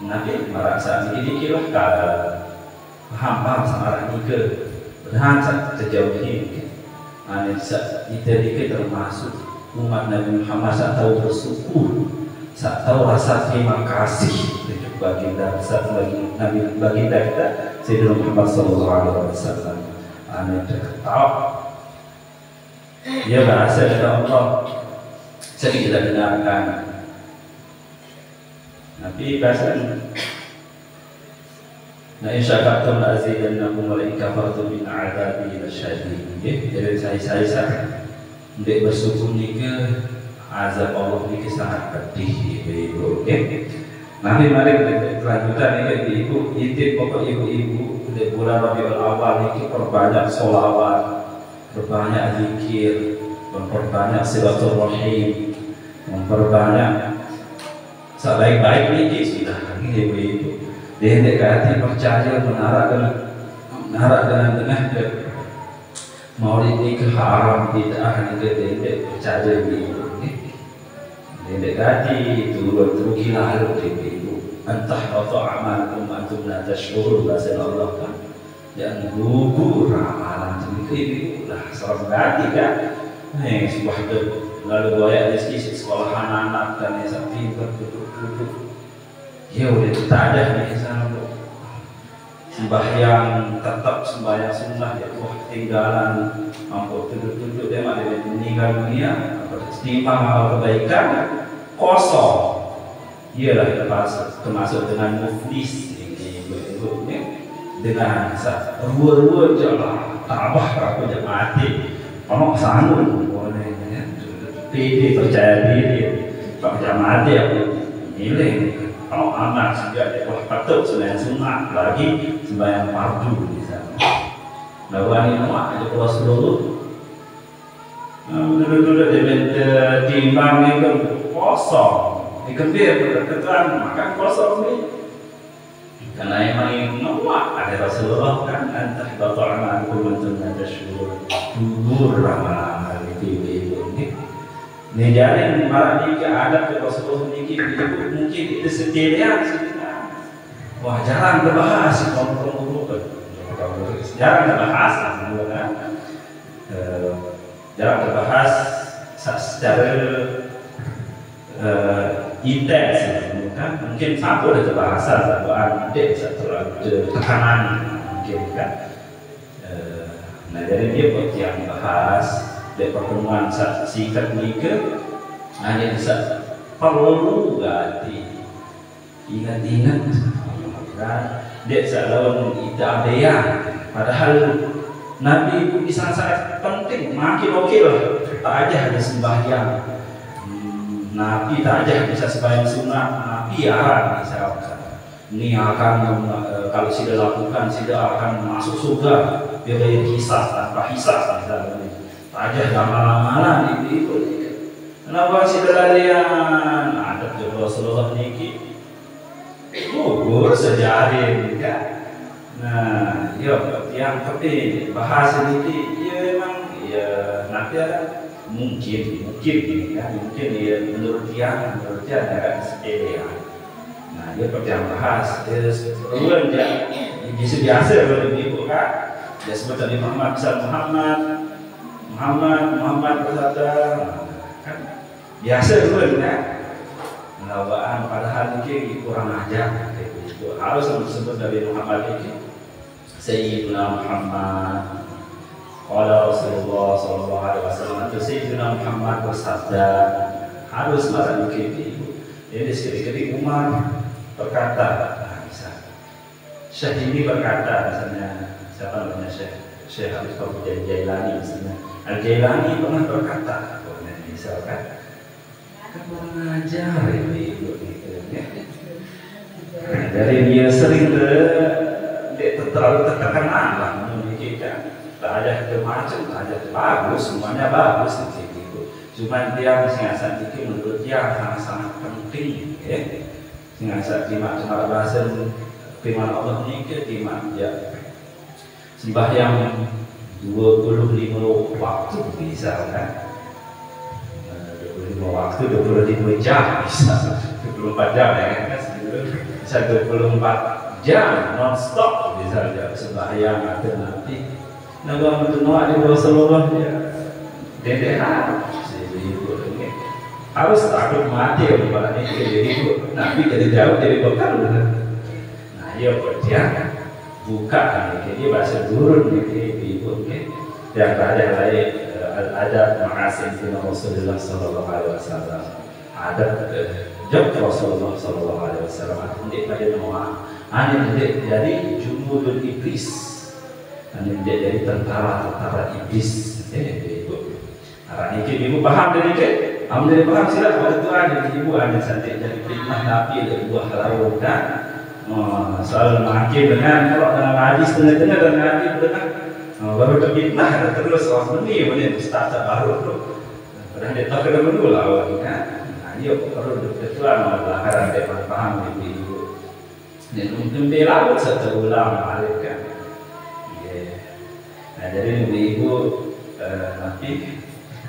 Nabi merasa ini kira kalau paham sama orang ini berhan sejauh ini kita termasuk umat Nabi Muhammad saat tahu bersyukur saat tahu rasa terima kasih untuk baginda besar baginda kita Sayyidina Muhammad sallallahu alaihi wasallam ane terketok. Dia bahasa dari Allah sering kita dengarkan. Nabi bahasa na insya Allah la azidannakum wa la in kafartum min adabi lasyadid. Jadi saya ndek bersyukur nika azab Allah niki sangat pedih ibu. Nanti mari kelanjutan ini ibu intip pokok ibu-ibu di bulan Rabiul Awal niki perbanyak sholawat, perbanyak zikir, memperbanyak silaturahim, memperbanyak sebaik-baik niki sudah ini ibu-ibu. Dia hendak hati percaya menarak dengan maulid ini haram tidak hendak percaya ibu. Hendak hati turut gila ibu. Entah atau amalan antum la tashurul bahasa Allah kan. Dan gugur amalan ibu lah serem hati kan. Sebuah lalu goyak di sekolah anak-anak dan yang pintar duduk. Ya udah kita ada di sana bu. Sembahyang tetap sembahyang sunnah ya wah tinggalan mampu duduk dia malah meninggal dunia setimpang amal kebaikan kosong. Iyalah termasuk dengan muflis ibu-ibunya dengan ruwe-ruwe jalan tabah aku jangan mati kalau sanggup boleh pede percaya diri pak jangan mati aku milih. Kalau anak sudah wah patut sembahyang sunnah lagi sembahyang fardu misalnya. Lawan ini mah ada Rasulullah. Dulu dia timbang ni kan kosong. Dikembir berketan makan kosong ni. Karena emang ini nama ada Rasulullah kan antah batalana kumantum nadashur gugur ramalan itu ini. Ini jadi marah ni ada Rasulullah ni mungkin itu setirian wah jarang terbahas jarang terbahas jarang terbahas secara intens kan mungkin satu ada terbahasan satu ada satu tekanan mungkin kan nah jadi dia buat yang bahas dari pertemuan singkat mereka hanya bisa perlu ganti ingat-ingat kan dia selalu tidak ada padahal Nabi itu bisa sangat penting makin oke lah tak aja ada sembahyang Nabi tak aja bisa sembahyang sunnah Nabi arah misalkan ini akan kalau sudah lakukan sudah akan masuk surga dia bayar hisab tanpa hisab misalnya aja lama-lama itu kenapa si delalian ada Rasulullah niki gugur sejarin kan nah ya yang penting bahasa niki ya memang ya nanti ada mungkin ya mungkin ya menurut dia agak sepele nah dia percaya bahas ruang dia biasa kalau ibu kan dia sebutan Muhammad berkata kan biasa dulu kan menawaan padahal ini kurang ajar itu harus disebut dari Muhammad ini Sayyidina Muhammad qala Rasulullah sallallahu alaihi wasallam itu Sayyidina Muhammad bersabda harus masa itu jadi sekali-kali Umar berkata bisa Syekh ini berkata misalnya siapa namanya Syekh Abdul Qadir Jailani misalnya Al-Jailani pernah berkata misalkan kan mengajar ibu dari dia sering terlalu terkenal lah memikirkan tak ada macam tak ada bagus semuanya bagus gitu cuma dia sengaja pikir menurut dia sangat penting sengaja cuma bahasa firman Allah ini cuma dia sembahyang 25 waktu misalkan 25 waktu 25 jam bisa 24 jam ya kan bisa 24 jam non-stop bisa sembahyang atau nanti naga mengenal di Rasulullah ya dedehan harus takut mati ya bukan ini jadi Nabi dari jauh dari bekal nah iya percaya buka jadi bahasa turun ibu yang ada ma'asin bin Rasulullah sallallahu alaihi wasallam ada jab Rasulullah sallallahu alaihi wasallam ini pada nama jadi jumudul iblis ini jadi tentara iblis ibu ibu paham dari ke ambil paham sila pada Tuhan jadi ibu ada santai jadi fitnah nabi dari buah laut kan soal makin dengan kalau dalam hadis tengah-tengah dan hadis tengah baru terfitnah terus ini ustaz baru tu padahal dia tak kena dulu lah kan dia perlu ketuan pelanggaran dia paham ibu dan mungkin dia lalu satu ulama alif kan nah jadi ibu nanti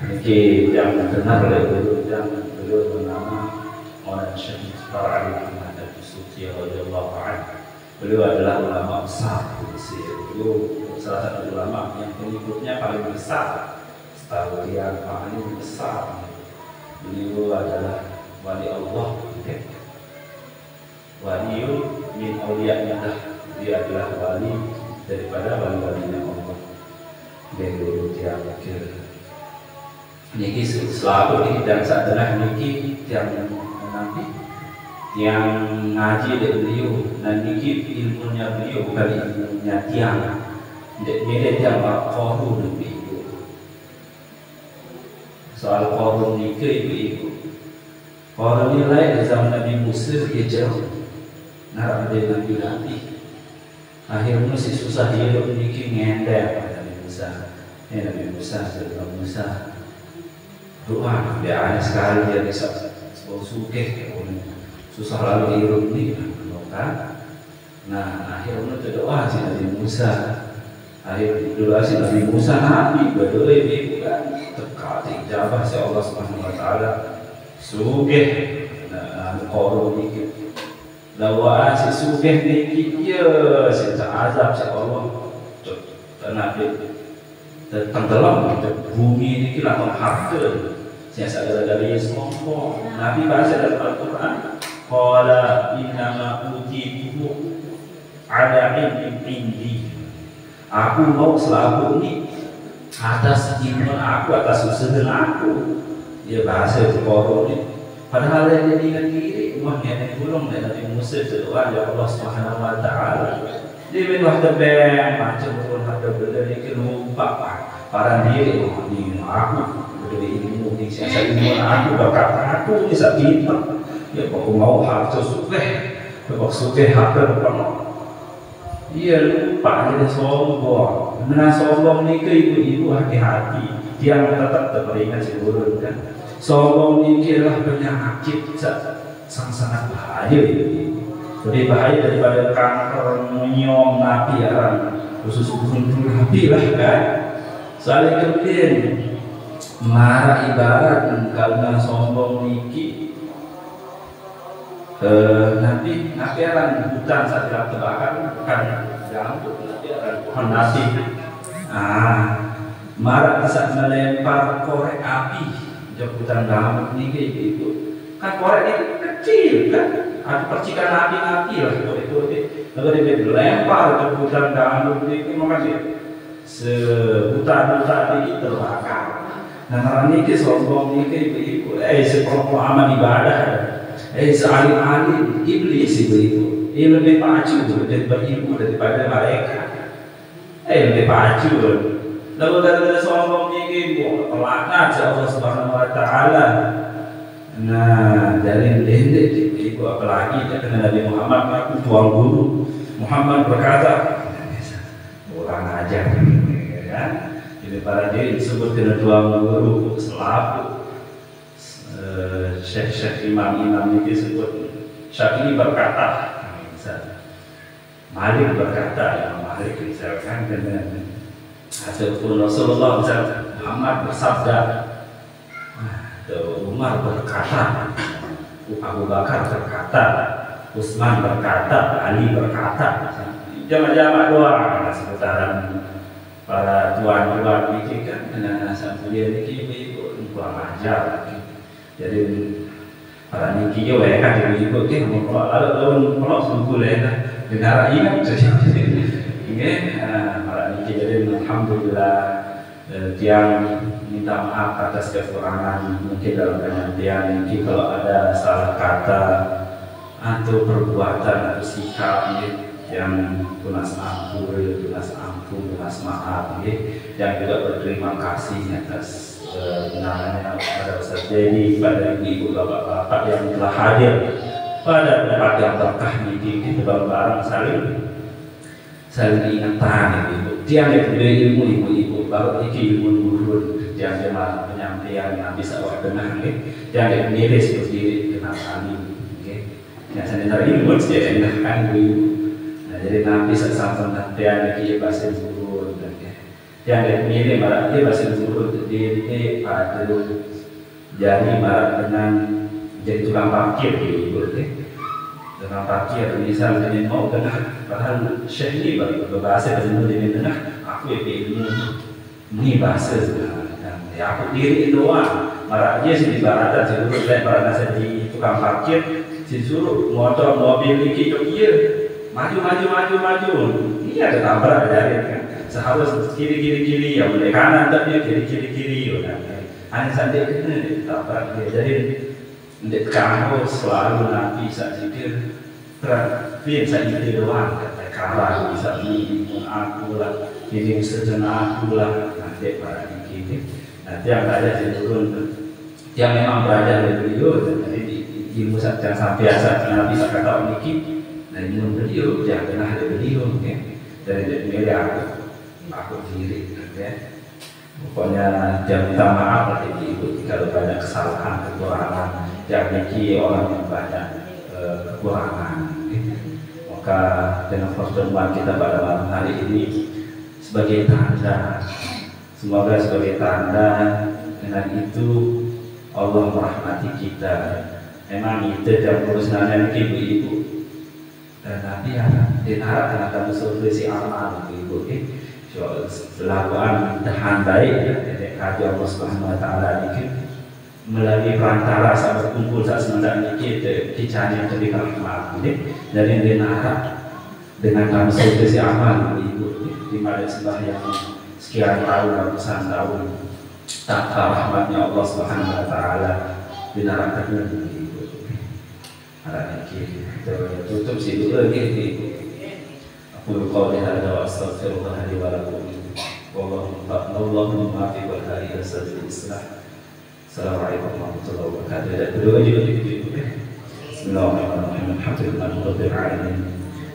ini yang benar oleh guru yang beliau bernama Maulana Syekh Far'ali Ahmad Al-Suti radhiyallahu anhu. Beliau adalah ulama besar di Mesir. Beliau salah satu ulama yang pengikutnya paling besar, setahu yang paling besar. Beliau adalah wali Allah. Waliun min awliya'illah. Dia adalah wali daripada wali-walinya Allah. Beliau dia akhir niki selalu ini dan saat adalah niki yang nanti yang ngaji dari beliau dan niki ilmunya beliau bukan ilmunya tiang dia tiang korun ibu soal korun niki ibu korun nilai di zaman Nabi Musa dia jauh narap dengan Nabi akhirnya si susah hidup niki ngendek Nabi Musa Nabi Musa sebelum Musa doa dia aneh sekali dia bisa sugih susah lalu hidup ini kan nah akhirnya doa si Nabi Musa doa si Nabi Musa Nabi berdoa ibu kan tekati jabah si Allah Subhanahu Wa Taala sugih nah korun dikit lawaan si sugih dikit ya si azab si Allah Nabi tenggelam bumi ini kira harta siasa dari sombong Nabi bahasa dalam Al-Quran qala innama utituhu ala ilmin indi aku mau selaku ini atas ilmu aku atas usaha aku dia bahasa itu korun ini padahal yang jadi kiri uangnya yang gulung dan Nabi Musa berdoa ya Allah Subhanahu Wa Taala dia memang ada banyak macam pun ada benda yang lupa para diri ini aku berdiri ilmu di siasa ilmu aku bakal aku ni sakit ya aku mau harta sukeh aku sukeh harta apa dia lupa dia sombong mana sombong ni ke ibu-ibu hati-hati dia tetap teringat si guru kan sombong ni kira penyakit sangat bahaya lebih bahaya daripada kanker menyong napi khusus napi lah kan saling kemudian marah ibarat karena sombong niki nanti akan hutan saat terbakar bukan gambut nanti akan pohon nasi marah saat melempar korek api hutan gambut niki itu kan korek itu kecil kan ada percikan api-api lah lalu dia dilempar ke hutan gambut niki makanya sehutan-hutan ini terbakar. Nah, orang ini sombong ini ibu, sekelompok amal ibadah, sealim-alim iblis ibu, lebih pacu daripada ibu daripada mereka, lebih pacu. Lalu dari sombong ini ibu, pelaknat Allah Subhanahu Wa Taala. Nah, dari lendek ibu apalagi kena Nabi Muhammad mengaku tuan guru. Muhammad berkata, orang ajar. Kan? Jadi para diri disebut kena tuang guru selaku syekh imam itu disebut Syafi'i berkata Malik berkata ya Malik misalkan dengan ataupun Rasulullah misalkan Muhammad bersabda Umar berkata Abu Bakar berkata Utsman berkata Ali berkata jamaah-jamaah doa seputaran para tuan-tuan ini kan dengan sambulia ini ibu kurang ajar jadi para niki yo kan ibu kan lalu sungguh lah negara ini para niki jadi alhamdulillah tiang minta maaf atas kekurangan mungkin dalam penyampaian niki kalau ada salah kata atau perbuatan atau sikap yang tunas ampun, tunas maaf yang juga berterima kasih atas undangannya pada Ustaz Dedi, pada ibu bapak-bapak yang telah hadir pada tempat yang berkah niki kita bareng-bareng saling ingatan ibu. Tiang itu ilmu ibu baru iki ilmu guru yang jemaah penyampaian yang bisa awak dengar yang dimilih seperti kenal kami yang sebentar ilmu setiap endakan ibu. Nah jadi nabi sasaran nantian iki bahasa guru yang dimilih malah dia bahasa guru di pada jadi malah dengan jadi tukang parkir ibu tukang parkir misalnya mau dengar padahal syekh ini berbahasa ilmu dengan dengar aku ilmu ini bahasa ya aku diri doang marah dia sih di barata disuruh saya barata di tukang parkir disuruh motor mobil iki iya maju ini ada tabrak dari kan seharus kiri ya boleh kanan tapi kiri hanya sampai kena tabrak dia jadi kamu selalu nabi saat zikir tapi saya itu doang kata kalah bisa bingung aku lah ini sejenak aku lah nanti para dikit nanti yang ada di turun yang memang berada dari beliau jadi di musab yang sampai biasa nabi saya kata dikit dan ilmu beliau yang pernah ada beliau dari milih aku diri pokoknya jangan minta maaf nanti ibu kalau banyak kesalahan kekurangan yang memiliki orang yang banyak kekurangan maka dengan pertemuan kita pada malam hari ini sebagai tanda semoga sebagai tanda dengan itu Allah merahmati kita memang itu yang urusannya ibu dan nanti diharap dengan kamu solusi amal ibu selakuan tahan baik dari kaji Allah Subhanahu Wa Taala ini melalui perantara saat berkumpul saat sementara kita kicanya dari rahmat dari diharap dengan kamu solusi amal ibu di mana sembahyang sekian tahun ratusan tahun tanpa rahmatnya Allah Subhanahu Wa Taala diharapkan ibu ada kita tutup sih dulu ibu. أقول قولي هذا وأستغفر الله لي ولكم والله الموفق والهادي إلى سبيل الإصلاح السلام عليكم ورحمة الله وبركاته. بسم الله الرحمن الرحيم الحمد لله رب العالمين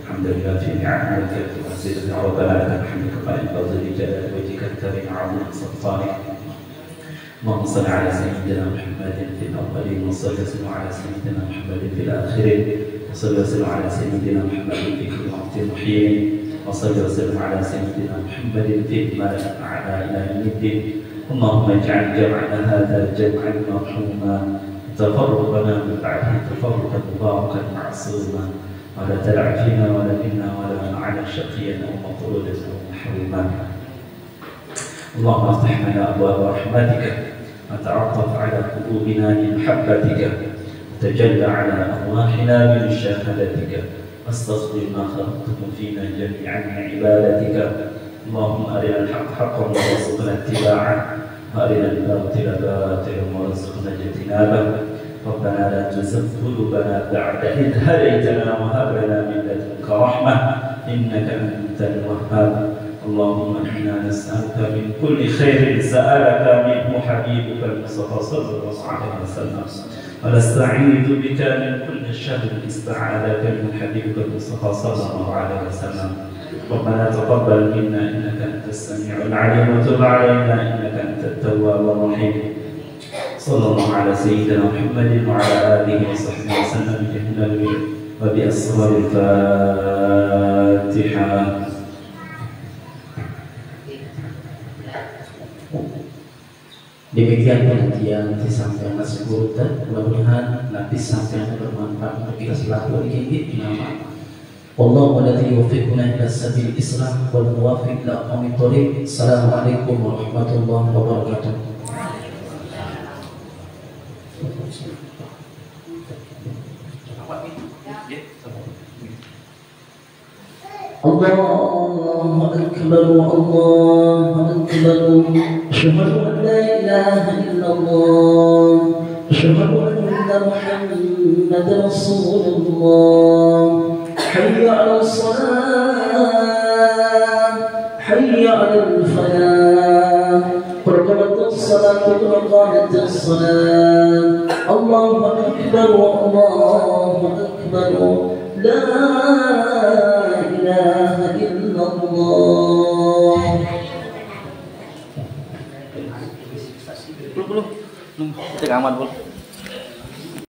الحمد لله في نعمك وسيدنا ربنا لك الحمد كما ينبغي لجلال وجهك الكريم عظيم سلطانك اللهم صل على سيدنا محمد في الأولين وصل وسلم على سيدنا محمد في الآخرين وصلى وسلم على سيدنا محمد في كل وقت وحين وصلى وسلم على سيدنا محمد في الملأ الأعلى إلى يوم الدين اللهم اجعل جمعنا هذا جمعا مرحوما تفرقنا من بعده تفرقا مباركا معصوما ولا تدع فينا ولا منا ولا معنا شقيا أو مطرودا أو محروما اللهم افتح لنا أبواب رحمتك وتعطف على قلوبنا بمحبتك تجلى على أرواحنا بمشاهدتك واستغفر ما خلقته فينا جميعا من عبادتك اللهم أرنا الحق حقا وارزقنا اتباعه وأرنا الباطل باطلا وارزقنا اجتنابه ربنا لا تزغ قلوبنا بعد إذ هديتنا وهب لنا من لدنك رحمة إنك أنت الوهاب اللهم إنا نسألك من كل خير سألك منه حبيبك المصطفى صلى الله عليه وسلم ونستعيذ بك من كل شر استعاذك من حبيبك المصطفى صلى الله عليه وسلم ربنا تقبل منا انك انت السميع العليم وتب علينا انك انت التواب الرحيم صلى الله على سيدنا محمد وعلى اله وصحبه وسلم بجهنم وبأسرار الفاتحه. Demikian pengajian disampaikan Mas Guru dan mudah-mudahan nanti sampai bermanfaat untuk kita selalu di nama Allah walladzi yuwaffiquna ila sabil Islam wal muwaffiq ila aqwamit thoriq. Assalamualaikum warahmatullahi wabarakatuh. الله أكبر الله أكبر أشهد أن لا إله إلا الله أشهد أن محمدا رسول الله حي على الصلاة حي على الفلاح قد قامت الصلاة قد قامت الصلاة الله أكبر الله أكبر لا إله إلا الله. Belum, cek aman, Bol.